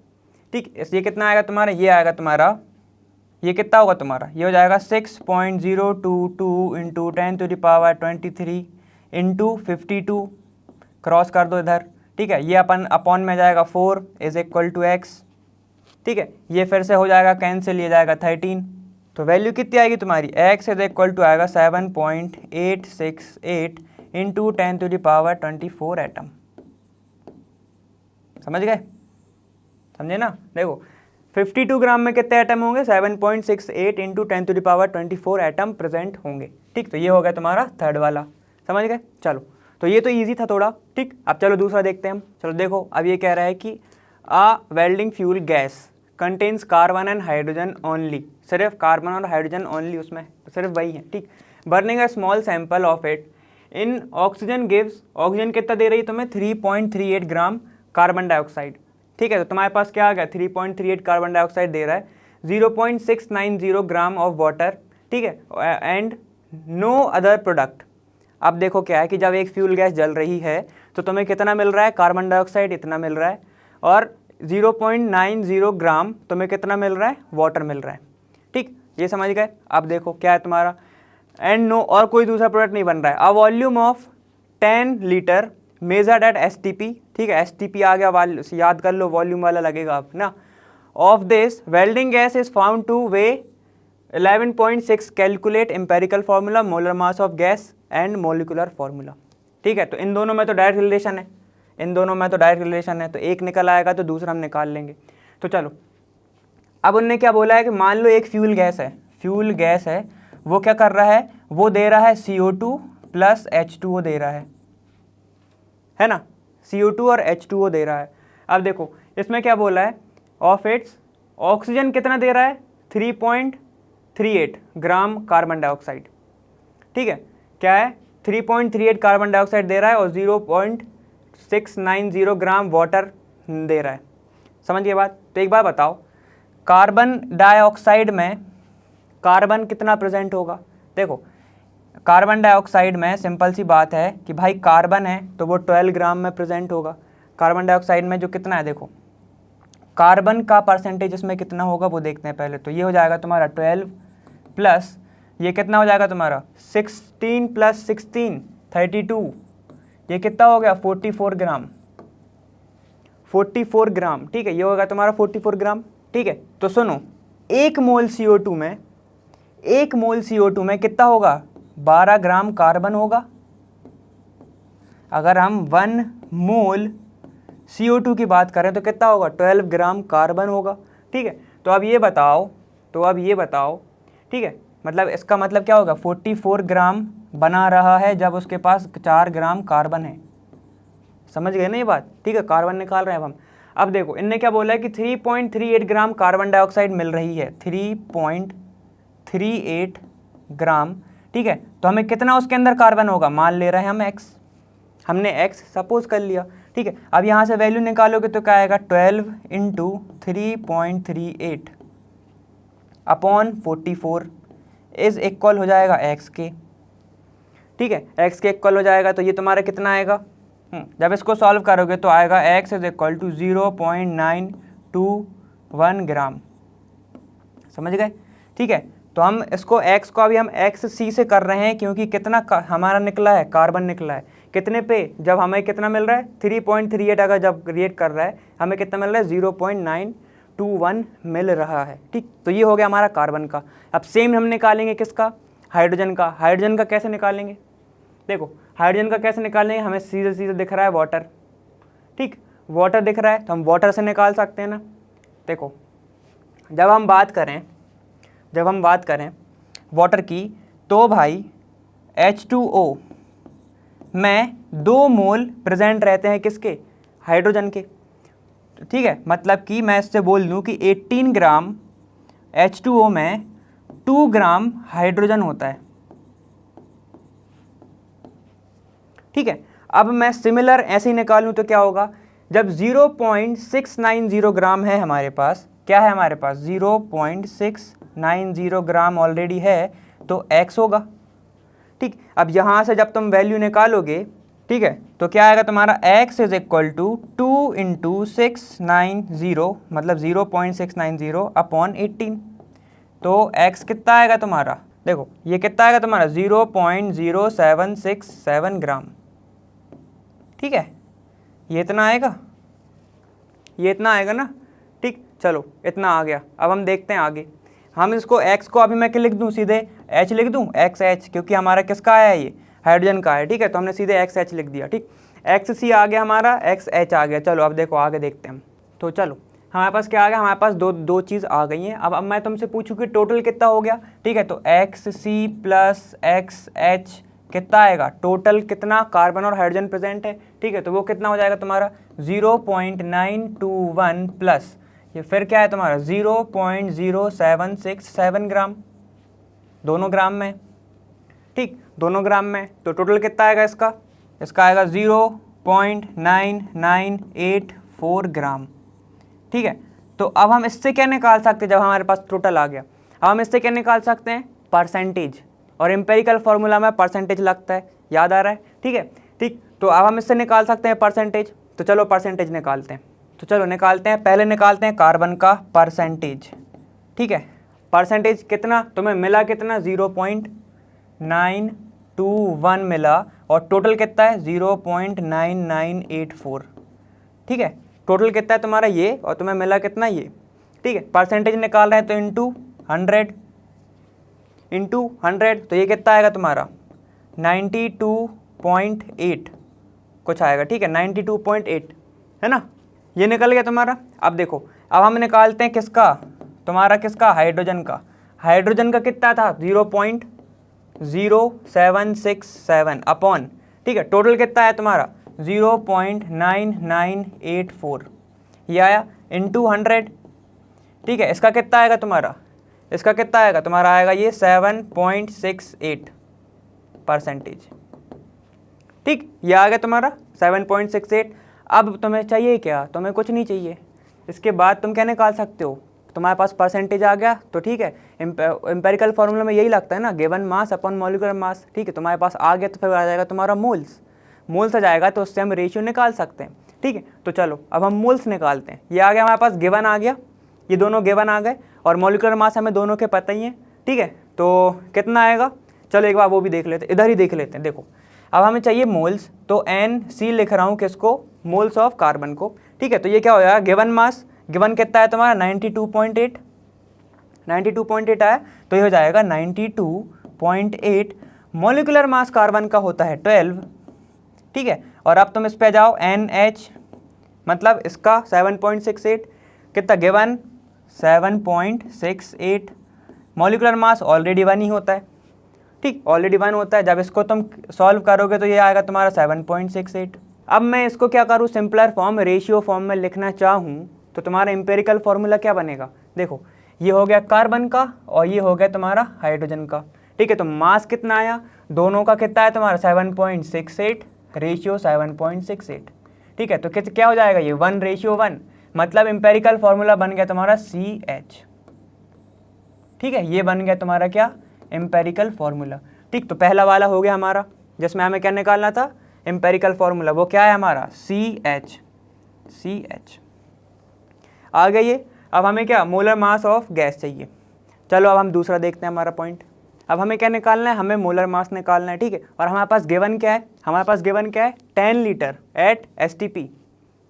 ठीक, ये कितना आएगा तुम्हारा, ये आएगा तुम्हारा, ये कितना होगा तुम्हारा, ये हो जाएगा 6.022 इंटू 10⁻23 इंटू 52, क्रॉस कर दो इधर, ठीक है, ये अपन अपॉन में जाएगा 4 इज इक्वल टू एक्स, ठीक है, ये फिर से हो जाएगा कैंसिल, ये जाएगा 13, तो वैल्यू कितनी आएगी तुम्हारी, x इज इक्वल टू आएगा 7.868 इंटू 10⁻24 एटम, समझ गए, समझे ना। देखो 52 ग्राम में कितने एटम होंगे, 7.68 इंटू 10⁻24 एटम प्रेजेंट होंगे, ठीक, तो ये हो गया तुम्हारा थर्ड वाला, समझ गए। चलो तो ये तो इजी था थोड़ा, ठीक। अब चलो दूसरा देखते हैं हम। चलो देखो अब ये कह रहा है कि a welding fuel gas contains carbon and hydrogen only, सिर्फ कार्बन और हाइड्रोजन ओनली, उसमें सिर्फ वही है, ठीक। Burning a small sample of it in oxygen gives, oxygen कितना दे रही है तुम्हें, 3.38 ग्राम कार्बन डाइऑक्साइड, ठीक है, तो तुम्हारे पास क्या आ गया, 3.38 कार्बन डाइऑक्साइड दे रहा है, 0.690 ग्राम ऑफ वाटर, ठीक है, एंड नो अदर प्रोडक्ट। अब देखो क्या है कि जब एक फ्यूल गैस जल रही है तो तुम्हें कितना मिल रहा है, कार्बन डाइऑक्साइड इतना मिल रहा है, और 0.90 ग्राम तुम्हें कितना मिल रहा है, वाटर मिल रहा है, ठीक, ये समझ गए। अब देखो क्या है तुम्हारा, एंड नो, और कोई दूसरा प्रोडक्ट नहीं बन रहा है। A volume of 10 litre measured eight STP, ठीक है, STP आ गया, याद कर लो, वॉल्यूम वाला लगेगा आप ना, of this welding gas is found two way 11.6, calculate empirical formula, molar mass of gas and molecular formula, ठीक है। तो इन दोनों में तो डायरेक्ट रिलेशन है, इन दोनों में तो डायरेक्ट रिलेशन है, तो एक निकल आएगा तो दूसरा हम निकाल लेंगे। तो चलो अब उनने क्या बोला है कि मान लो एक फ्यूल गैस है, वो क्या कर रहा है, वो दे रहा है CO2 प्लस H2O दे रहा है ना, CO2 और H2O दे रहा है। अब देखो इसमें क्या बोला है, ऑफ इट्स ऑक्सीजन कितना दे रहा है, 3.38 ग्राम कार्बन डाइऑक्साइड, ठीक है, क्या है 3.38 कार्बन डाइऑक्साइड दे रहा है और 0.690 ग्राम वाटर दे रहा है। समझ गए बात। तो एक बार बताओ, कार्बन डाइऑक्साइड में कार्बन कितना प्रेजेंट होगा। देखो कार्बन डाइऑक्साइड में सिंपल सी बात है कि भाई कार्बन है तो वो 12 ग्राम में प्रेजेंट होगा। कार्बन डाइऑक्साइड में जो कितना है, देखो कार्बन का परसेंटेज इसमें कितना होगा वो देखते हैं पहले। तो ये हो जाएगा तुम्हारा 12 प्लस ये कितना हो जाएगा तुम्हारा 16 प्लस 16 32, ये कितना हो गया 44 ग्राम, 44 ग्राम, ठीक है, ये होगा तुम्हारा 44 ग्राम, ठीक है। तो सुनो, एक मोल CO2 में कितना होगा, 12 ग्राम कार्बन होगा। अगर हम 1 मोल CO2 की बात करें तो कितना होगा, 12 ग्राम कार्बन होगा, ठीक है। तो अब ये बताओ, ठीक है, मतलब इसका मतलब क्या होगा, 44 ग्राम बना रहा है जब उसके पास 4 ग्राम कार्बन है। समझ गए ना ये बात, ठीक है, कार्बन निकाल रहे हैं अब हम। अब देखो इनने क्या बोला है कि 3.38 ग्राम कार्बन डाइऑक्साइड मिल रही है, 3.38 ग्राम, ठीक है। तो हमें कितना उसके अंदर कार्बन होगा, मान ले रहे हैं हम x, हमने x सपोज कर लिया, ठीक है। अब यहाँ से वैल्यू निकालोगे तो क्या आएगा, 12 इंटू 3.38 अपॉन 44 इज इक्वल हो जाएगा x के, ठीक है, x के इक्वल हो जाएगा। तो ये तुम्हारा कितना आएगा, जब इसको सॉल्व करोगे तो आएगा x इज इक्वल टू 0.921 ग्राम। समझ गए, ठीक है। तो हम इसको x को अभी हम XC से कर रहे हैं क्योंकि कितना हमारा निकला है, कार्बन निकला है, कितने पे, जब हमें कितना मिल रहा है 3.38, अगर जब रिएक्ट कर रहा है हमें कितना मिल रहा है 0.921 मिल रहा है, ठीक। तो ये हो गया हमारा कार्बन का। अब सेम हम निकालेंगे किसका, हाइड्रोजन का। हाइड्रोजन का कैसे निकालेंगे, देखो हाइड्रोजन का कैसे निकालेंगे, हमें सीधे सीधे दिख रहा है वाटर, ठीक, वाटर दिख रहा है तो हम वाटर से निकाल सकते हैं ना। देखो जब हम बात करें वाटर की तो भाई H2O में 2 मोल प्रेजेंट रहते हैं किसके, हाइड्रोजन के, ठीक है। मतलब कि मैं इससे बोल दूं कि 18 ग्राम H2O में 2 ग्राम हाइड्रोजन होता है, ठीक है। अब मैं सिमिलर ऐसे ही निकालूं तो क्या होगा, जब 0.690 ग्राम है हमारे पास, क्या है हमारे पास 0.690 ग्राम ऑलरेडी है तो x होगा, ठीक। अब यहाँ से जब तुम वैल्यू निकालोगे, ठीक है, तो क्या आएगा तुम्हारा x is equal to 2 into 690 मतलब 0.690 अपॉन 18। तो x कितना आएगा तुम्हारा, देखो ये कितना आएगा तुम्हारा 0.0767 ग्राम, ठीक है, ये इतना आएगा ना, ठीक। चलो इतना आ गया। अब हम देखते हैं आगे, हम इसको x को अभी मैं क्या लिख दूं, सीधे h लिख दूं, XH, क्योंकि हमारा किसका आया है, ये हाइड्रोजन का है, ठीक है। तो हमने सीधे XH लिख दिया, ठीक, XC आ गया हमारा, XH आ गया। चलो अब देखो आगे देखते हैं हम। तो चलो हमारे पास क्या आ गया, हमारे पास दो चीज़ आ गई हैं। अब मैं तुमसे पूछूं कि टोटल कितना हो गया, ठीक है। तो XC प्लस XH कितना आएगा, टोटल कितना कार्बन और हाइड्रोजन प्रेजेंट है, ठीक है। तो वो कितना हो जाएगा तुम्हारा 0.921 प्लस ये फिर क्या है तुम्हारा 0.0767 ग्राम, दोनों ग्राम में, ठीक, दोनों ग्राम में। तो टोटल कितना आएगा इसका आएगा 0.9984 ग्राम, ठीक है। तो अब हम इससे क्या निकाल सकते हैं, जब हमारे पास टोटल आ गया, अब हम इससे क्या निकाल सकते हैं, परसेंटेज, और एम्पेरिकल फार्मूला में परसेंटेज लगता है, याद आ रहा है, ठीक है, ठीक। तो अब हम इससे निकाल सकते हैं परसेंटेज। तो चलो परसेंटेज निकालते हैं, तो चलो निकालते हैं। पहले निकालते हैं कार्बन का परसेंटेज, ठीक है। परसेंटेज कितना तुम्हें मिला, कितना 0.921 मिला, और टोटल कितना है 0.9984, ठीक है। टोटल कितना है तुम्हारा ये, और तुम्हें मिला कितना ये, ठीक है। परसेंटेज निकाल रहे हैं तो इंटू 100, तो ये कितना आएगा तुम्हारा 92.8 कुछ आएगा, ठीक है, 92.8 है ना, ये निकल गया तुम्हारा। अब देखो अब हम निकालते हैं किसका, तुम्हारा किसका, हाइड्रोजन का। हाइड्रोजन का कितना था 0.0767 अपॉन, ठीक है, टोटल कितना है तुम्हारा 0.9984, ये आया इंटू 100, ठीक है। इसका कितना आएगा तुम्हारा, इसका कितना आएगा तुम्हारा, आएगा ये 7.68%, ठीक, ये आ गया तुम्हारा 7.68। अब तुम्हें चाहिए क्या, तुम्हें कुछ नहीं चाहिए, इसके बाद तुम क्या निकाल सकते हो, तुम्हारे पास परसेंटेज आ गया तो ठीक है। एम्पेरिकल फार्मूला में यही लगता है ना, given mass upon molecular mass, ठीक है। तुम्हारे पास आ गया तो फिर आ जाएगा तुम्हारा मोल्स, मोल्स आ जाएगा तो उससे हम रेशियो निकाल सकते हैं, ठीक है। तो चलो अब हम मोल्स निकालते हैं। ये आ गया हमारे पास, गिवन आ गया, ये दोनों गिवन आ गए, और मॉलिक्यूलर मास हमें दोनों के पता ही है, ठीक है। तो कितना आएगा, चलो एक बार वो भी देख लेते हैं, इधर ही देख लेते हैं। देखो अब हमें चाहिए मोल्स, तो NC लिख रहा हूँ किसको, मोल्स ऑफ कार्बन को, ठीक है। तो ये क्या हो जाएगा, गिवन मास, गिवन कितना है तुम्हारा 92.8 आया, तो ये हो जाएगा 92.8। मॉलिक्यूलर मास कार्बन का होता है 12, ठीक है। और अब तुम इस पे जाओ, NH मतलब इसका 7.68, कितना गिवन 7.68, मॉलिक्यूलर मास ऑलरेडी 1 ही होता है, ठीक, ऑलरेडी 1 होता है। जब इसको तुम सॉल्व करोगे तो ये आएगा तुम्हारा 7.68। अब मैं इसको क्या करूँ, सिंपलर फॉर्म, रेशियो फॉर्म में लिखना चाहूँ तो तुम्हारा एम्पेरिकल फॉर्मूला क्या बनेगा, देखो ये हो गया कार्बन का और ये हो गया तुम्हारा हाइड्रोजन का, ठीक है। तो मास कितना आया, दोनों का कितना है तुम्हारा 7.68, रेशियो 7.68, ठीक है। तो क्या हो जाएगा ये 1:1, मतलब एम्पेरिकल फॉर्मूला बन गया तुम्हारा CH, ठीक है। ये बन गया तुम्हारा क्या, एम्पेरिकल फार्मूला, ठीक। तो पहला वाला हो गया हमारा, जिसमें हमें क्या निकालना था, एम्पेरिकल फार्मूला, वो क्या है हमारा CH आ गया ये। अब हमें क्या, मोलर मास ऑफ गैस चाहिए। चलो अब हम दूसरा देखते हैं हमारा पॉइंट। अब हमें क्या निकालना है, हमें मोलर मास निकालना है, ठीक है। और हमारे पास गिवन क्या है, हमारे पास गिवन क्या है 10 लीटर एट STP,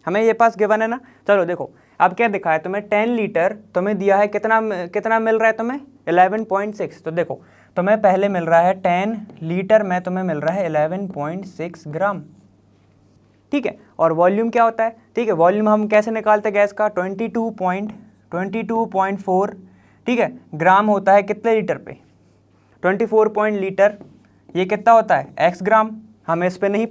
हमें ये पास गिवन है ना। चलो देखो अब क्या दिखा है तुम्हें, 10 लीटर तुम्हें दिया है, कितना मिल रहा है तुम्हें 11.6। तो देखो तुम्हें पहले मिल रहा है 10 लीटर में तुम्हें मिल रहा है 11.6 ग्राम, ठीक है। और वॉल्यूम क्या होता है, ठीक है, वॉल्यूम हम कैसे निकालते हैं गैस का, 22.4, ठीक है, ग्राम होता है कितने लीटर पे, 24 लीटर, ये कितना होता है x ग्राम, हमें इस पे नहीं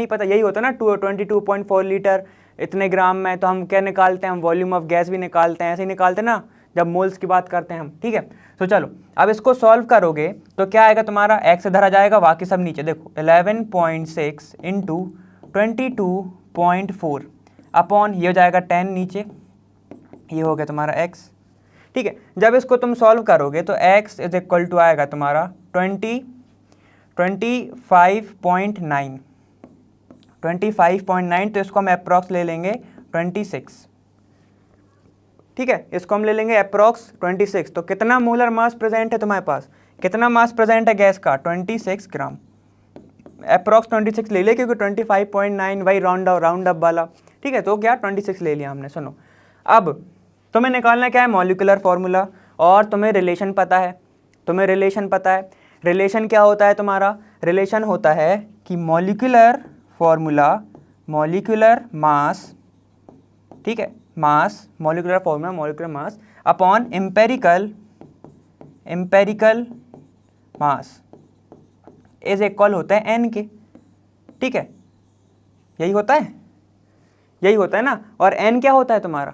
पता, यही होता है ना 22.4 लीटर इतने ग्राम में। तो हम क्या निकालते हैं, हम वॉल्यूम ऑफ गैस भी निकालते हैं, ऐसे ही निकालते हैं ना जब मोल्स की बात करते हैं हम, ठीक है। तो चलो अब इसको सॉल्व करोगे तो क्या आएगा तुम्हारा, x इधर आ जाएगा, बाकी सब नीचे, देखो 11.6 इंटू 22.4 अपॉन, ये हो जाएगा 10 नीचे, ये हो गया तुम्हारा x, ठीक है। जब इसको तुम सॉल्व करोगे तो x इज इक्वल टू आएगा तुम्हारा 25.9, तो इसको हम अप्रॉक्स ले लेंगे 26, ठीक है, इसको हम ले लेंगे अप्रॉक्स 26। तो कितना मोलर मास प्रेजेंट है तुम्हारे पास, कितना मास प्रेजेंट है गैस का 26 ग्राम, अप्रॉक्स 26 ले लिया क्योंकि 25.9 वही राउंड अप वाला, ठीक है। तो क्या 26 ले लिया हमने। सुनो अब तुम्हें निकालना क्या है, मॉलिक्यूलर फार्मूला, और तुम्हें रिलेशन पता है, रिलेशन क्या होता है तुम्हारा, रिलेशन होता है कि मॉलिक्यूलर फार्मूला, मॉलिक्यूलर मास, ठीक है, mass, molecular formula molecular mass upon empirical mass is equal होता है n के, ठीक है, यही होता है ना। और n क्या होता है तुम्हारा,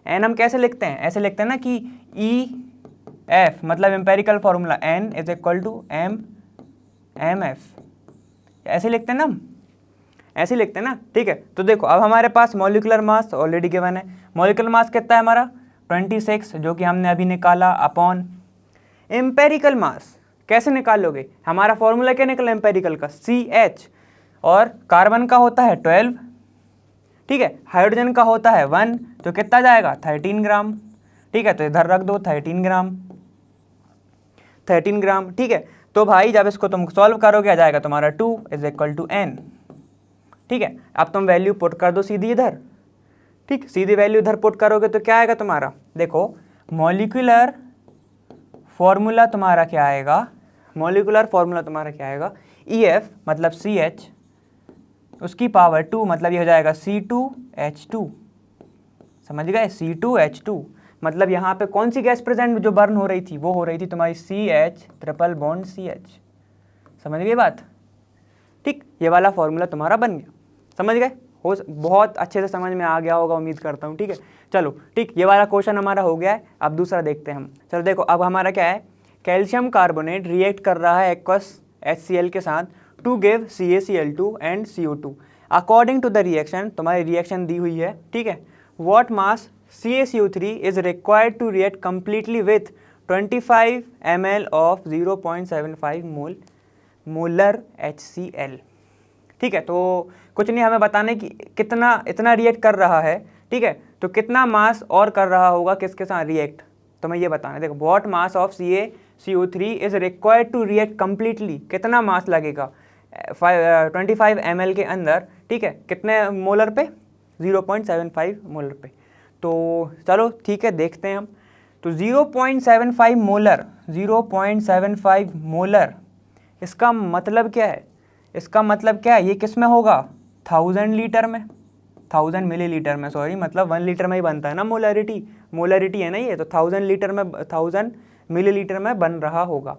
n हम कैसे लिखते हैं, ऐसे लिखते हैं ना कि EF मतलब empirical formula n is equal to MF, ऐसे लिखते हैं ना हम, ऐसे लिखते हैं ना, ठीक है। तो देखो अब हमारे पास मॉलिक्यूलर मास ऑलरेडी गिवन है, मॉलिक्यूलर मास कितना है हमारा 26, जो कि हमने अभी निकाला, अपॉन एम्पेरिकल मास कैसे निकालोगे, हमारा फॉर्मूला क्या निकला एम्पेरिकल का CH, और कार्बन का होता है 12, ठीक है, हाइड्रोजन का होता है 1, तो कितना जाएगा 13 ग्राम, ठीक है। तो इधर रख दो 13 ग्राम, ठीक है। तो भाई जब इसको तुम सॉल्व करोगे आ जाएगा तुम्हारा 2 इज इक्वल टू n, ठीक है। अब तुम वैल्यू पुट कर दो सीधी इधर, ठीक, सीधी वैल्यू इधर पुट करोगे तो क्या आएगा तुम्हारा, देखो मॉलिक्यूलर फॉर्मूला तुम्हारा क्या आएगा, EF मतलब CH, उसकी पावर 2 मतलब ये हो जाएगा C2H2, समझ गए, C2H2 मतलब यहाँ पे कौन सी गैस प्रेजेंट जो बर्न हो रही थी, वो हो रही थी तुम्हारी CH ट्रिपल बॉन्ड CH। समझ गए बात? ठीक, ये वाला फॉर्मूला तुम्हारा बन गया। समझ गए? हो बहुत अच्छे से समझ में आ गया होगा, उम्मीद करता हूँ। ठीक है, चलो ठीक, ये वाला क्वेश्चन हमारा हो गया है। अब दूसरा देखते हैं हम। चलो देखो, अब हमारा क्या है, कैल्शियम कार्बोनेट रिएक्ट कर रहा है एक्वस HCl के साथ to give CaCl2 and CO2। According to the reaction, तुम्हारी रिएक्शन दी हुई है। ठीक है, what mass CaCO3 is required to react completely with 25 ml of 0.75 molar HCl। ठीक है, तो कुछ नहीं, हमें बताने की कितना इतना रिएक्ट कर रहा है। ठीक है, तो कितना मास और कर रहा होगा किसके साथ रिएक्ट, तो मैं ये बताना। देखो, what mass of CaCO3 is required to react completely, कितना मास लगेगा 25 ml के अंदर। ठीक है, कितने मोलर पे, 0.75 मोलर पे। तो चलो ठीक है, देखते हैं हम। तो 0.75 मोलर, इसका मतलब क्या है, इसका मतलब क्या है, ये किस में होगा, 1000 लीटर में, 1000 मिलीलीटर में, सॉरी, मतलब 1 लीटर में ही बनता है ना मोलरिटी है ना ये, तो 1000 लीटर में, 1000 मिलीलीटर में बन रहा होगा।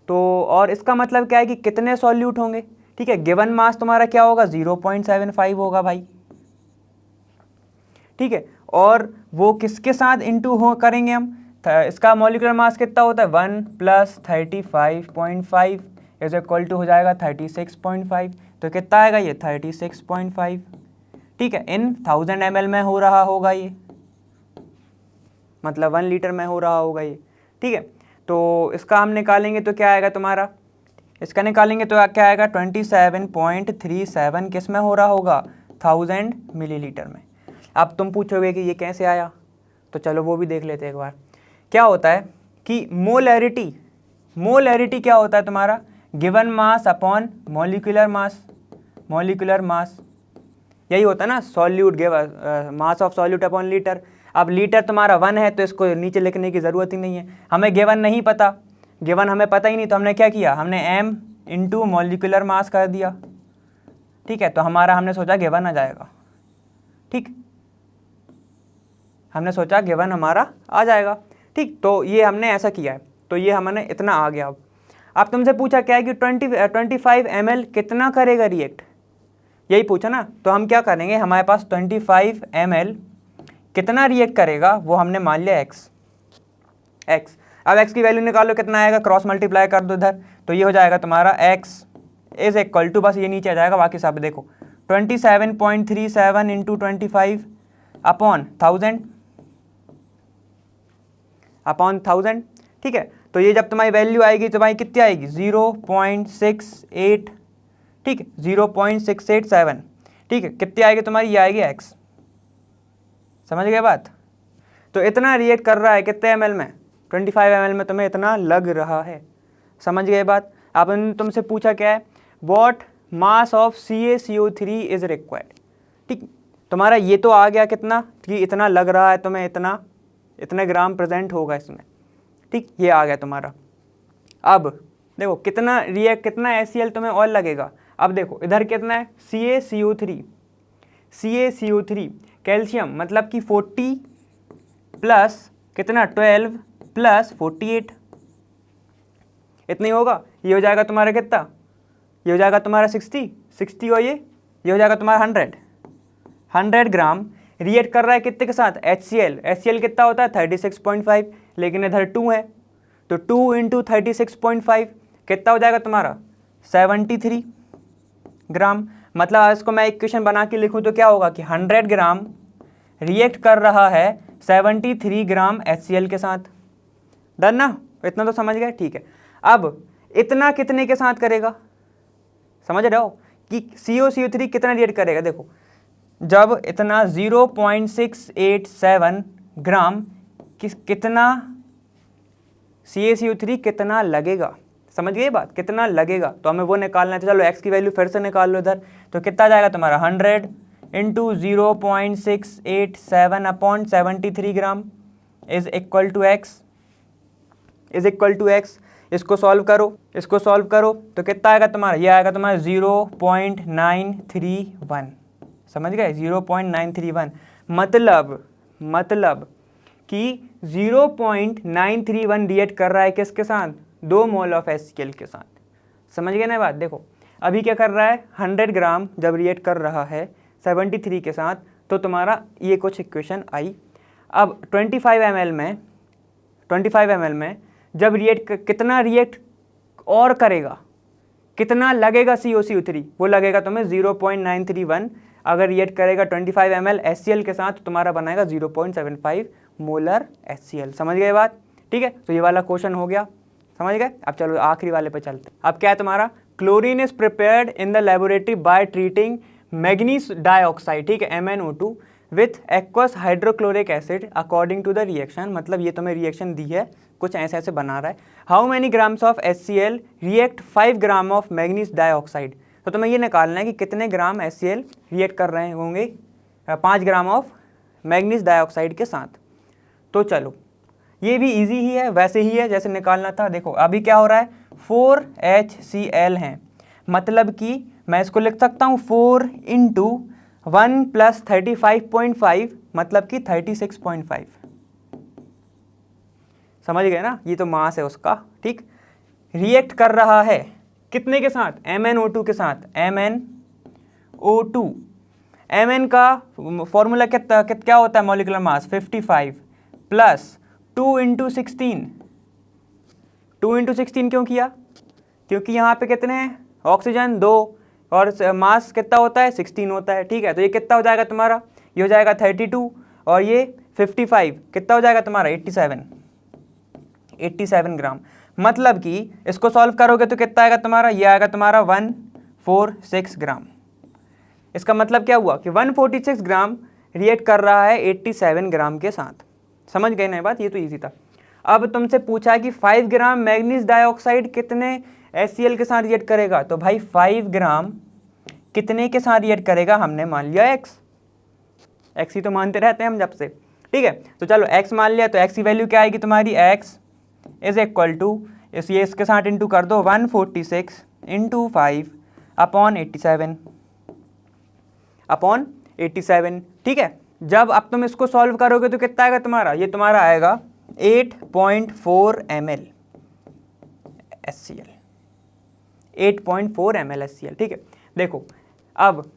तो और इसका मतलब क्या है कि कितने सॉल्यूट होंगे। ठीक है, गिवन मास तुम्हारा क्या होगा, 0.75 होगा भाई। ठीक है, और वो किसके साथ इंटू हो करेंगे हम, इसका मॉलिक्यूलर मास कितना होता है, 1 + 35.5 इज इक्वल टू हो जाएगा 36.5। तो कितना आएगा ये, 36.5। ठीक है, इन 1000 ml में हो रहा होगा ये, मतलब 1 लीटर में हो रहा होगा ये। ठीक है, तो इसका हम निकालेंगे तो क्या आएगा तुम्हारा, इसका निकालेंगे तो क्या आएगा, 27.37 किस में हो रहा होगा, 1000 मिलीलीटर में। अब तुम पूछोगे कि ये कैसे आया, तो चलो वो भी देख लेते हैं एक बार। क्या होता है कि मोलैरिटी क्या होता है तुम्हारा, गिवन मास अपॉन मॉलिक्यूलर मास, यही होता है ना, solute mass of solute upon litre. अब लीटर तुम्हारा 1 है, तो इसको नीचे लिखने की ज़रूरत ही नहीं है, हमें गिवन नहीं पता, गिवन हमें पता ही नहीं, तो हमने क्या किया, हमने m इंटू मॉलिक्यूलर मास कर दिया। ठीक है, तो हमारा हमने सोचा गिवन आ जाएगा। ठीक, हमने सोचा गिवन हमारा आ जाएगा। ठीक, तो ये हमने ऐसा किया है, तो ये हमने इतना आ गया। अब तुमसे पूछा क्या है कि 25 ml कितना करेगा रिएक्ट, यही पूछा ना, तो हम क्या करेंगे, हमारे पास 25 ml कितना रिएक्ट करेगा वो हमने मान लिया x। अब x की वैल्यू निकालो, कितना आएगा, क्रॉस मल्टीप्लाई कर दो इधर, तो ये हो जाएगा तुम्हारा x इज इक्वल टू, बस ये नीचे आ जाएगा, बाकी सब देखो 27.37 इंटू 25 अपॉन 1000। ठीक है, तो ये जब तुम्हारी वैल्यू आएगी तो भाई कितनी आएगी, 0.68। ठीक है, 0.687। ठीक है, कितनी आएगी तुम्हारी, ये आएगी x। समझ गए बात? तो इतना रिएक्ट कर रहा है कितने ml में, 25 ml में तुम्हें इतना लग रहा है। समझ गए बात? अब तुमसे पूछा क्या है, what mass of CaCO3 is required. ठीक, तुम्हारा ये तो आ गया कितना, कि इतना लग रहा है तुम्हें, इतने ग्राम प्रेजेंट होगा इसमें। ठीक, ये आ गया तुम्हारा। अब देखो कितना HCl तुम्हें और लगेगा। अब देखो इधर कितना है, CaCO3 कैल्शियम, मतलब कि 40 प्लस कितना, 12 प्लस 48, इतना ही होगा। ये हो जाएगा तुम्हारा कितना, ये हो जाएगा तुम्हारा 60 और ये हो जाएगा तुम्हारा 100 ग्राम रिएक्ट कर रहा है कितने के साथ, HCl कितना होता है 36.5, लेकिन इधर 2 है, तो 2 इंटू 36.5 कितना हो जाएगा तुम्हारा 73 ग्राम। मतलब इसको मैं इक्वेशन बना के लिखूं तो क्या होगा कि 100 ग्राम रिएक्ट कर रहा है 73 ग्राम HCl के साथ। डन ना, इतना तो समझ गए। ठीक है, अब इतना कितने के साथ करेगा, समझ रहे हो कि CaCO3 कितना रिएक्ट करेगा। देखो जब इतना 0.687 ग्राम कितना CaCO3 कितना लगेगा, समझ गए बात, कितना लगेगा, तो हमें वो निकालना है। तो चलो x की वैल्यू फिर से निकाल लो इधर, तो कितना जाएगा तुम्हारा 100 into 0.687 upon 73 gram is equal to x। इसको सॉल्व करो तो कितना आएगा तुम्हारा, ये आएगा तुम्हारा 0.931। समझ गए, 0.931। मतलब कि 0.931 रिएक्ट कर रहा है किसके साथ, 2 मोल ऑफ HCl के साथ। समझ गए ना बात। देखो अभी क्या कर रहा है, 100 ग्राम जब रिएक्ट कर रहा है 73 के साथ, तो तुम्हारा ये कुछ इक्वेशन आई। अब 25 ml में जब कितना रिएक्ट और करेगा, कितना लगेगा COCO3, वो लगेगा तुम्हें 0.931। अगर रिएक्ट करेगा 25 ml HCl के साथ तो तुम्हारा बनाएगा 0.75 मोलर HCl। समझ गए बात, ठीक है। तो ये वाला क्वेश्चन हो गया, समझ गए। अब चलो आखिरी वाले पे चलते। अब क्या है तुम्हारा, chlorine is prepared in the laboratory by treating manganese dioxide, ठीक है, MnO2 with aqueous hydrochloric acid according to the reaction. मतलब ये तुम्हें रिएक्शन दी है, कुछ ऐसे ऐसे बना रहा है। How many grams of HCl react 5 gram of manganese dioxide. तो तुम्हें ये निकालना है कि कितने ग्राम HCl रिएक्ट कर रहे होंगे 5 ग्राम ऑफ मैग्नीज डाइऑक्साइड के साथ। तो चलो ये भी इजी ही है, वैसे ही है जैसे निकालना था। देखो अभी क्या हो रहा है, 4 HCl हैं, मतलब कि मैं इसको लिख सकता हूँ 4 × 1 + 35.5 मतलब कि 36.5। समझ गए ना, ये तो मास है उसका, ठीक। रिएक्ट कर रहा है कितने के साथ, MnO2 के साथ। MnO2, Mn का फॉर्मूला क्या होता है, मॉलिक्यूलर मास 55 प्लस 2 × 16। 2 × 16 क्यों किया, क्योंकि यहाँ पे कितने हैं, ऑक्सीजन 2 और मास कितना होता है, 16 होता है, ठीक है। तो ये कितना हो जाएगा तुम्हारा, ये हो जाएगा 32 और ये 55 कितना हो जाएगा तुम्हारा 87 ग्राम। मतलब कि इसको सॉल्व करोगे तो कितना आएगा तुम्हारा, ये आएगा तुम्हारा 146 ग्राम। इसका मतलब क्या हुआ कि 146 ग्राम रिएक्ट कर रहा है 87 ग्राम के साथ। समझ गए ना बात, ये तो इजी था। अब तुमसे पूछा कि 5 ग्राम मैग्नीज डाइऑक्साइड कितने HCl के साथ रिएक्ट करेगा। तो भाई 5 ग्राम कितने के साथ रिएक्ट करेगा, हमने मान लिया x ही तो मानते रहते हैं हम जब से, ठीक है। तो चलो x मान लिया, तो x की वैल्यू क्या आएगी तुम्हारी, x इज इक्वल टू ये इसके साथ इंटू कर दो 146 × 5 अपॉन 87, ठीक है। जब अब तुम इसको सॉल्व करोगे तो कितना आएगा तुम्हारा, ये तुम्हारा आएगा 8.4 ml HCl, 8.4 ml HCl, ठीक है। देखो अब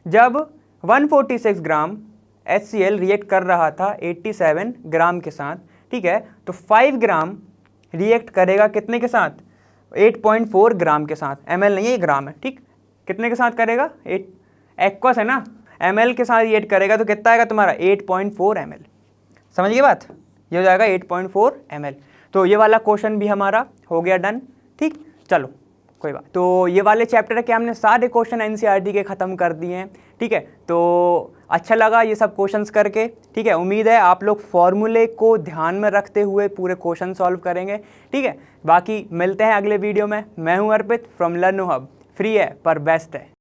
जब 146 ग्राम HCl रिएक्ट कर रहा था 87 ग्राम के साथ, ठीक है, तो 5 ग्राम रिएक्ट करेगा कितने के साथ, 8.4 ग्राम के साथ। ml नहीं है, ये ग्राम है, ठीक। कितने के साथ करेगा, 8 एक्वस है ना, ml के साथ रिएक्ट करेगा तो कितना आएगा तुम्हारा 8.4 ml। समझ गए बात, ये हो जाएगा 8.4 ml। तो ये वाला क्वेश्चन भी हमारा हो गया डन, ठीक। चलो कोई बात। तो ये वाले चैप्टर के हमने सारे क्वेश्चन NCERT के ख़त्म कर दिए हैं, ठीक है। तो अच्छा लगा ये सब क्वेश्चंस करके, ठीक है। उम्मीद है आप लोग फॉर्मूले को ध्यान में रखते हुए पूरे क्वेश्चन सॉल्व करेंगे, ठीक है। बाकी मिलते हैं अगले वीडियो में। मैं हूं अर्पित फ्रॉम लर्नो हब, फ्री है पर बेस्ट है।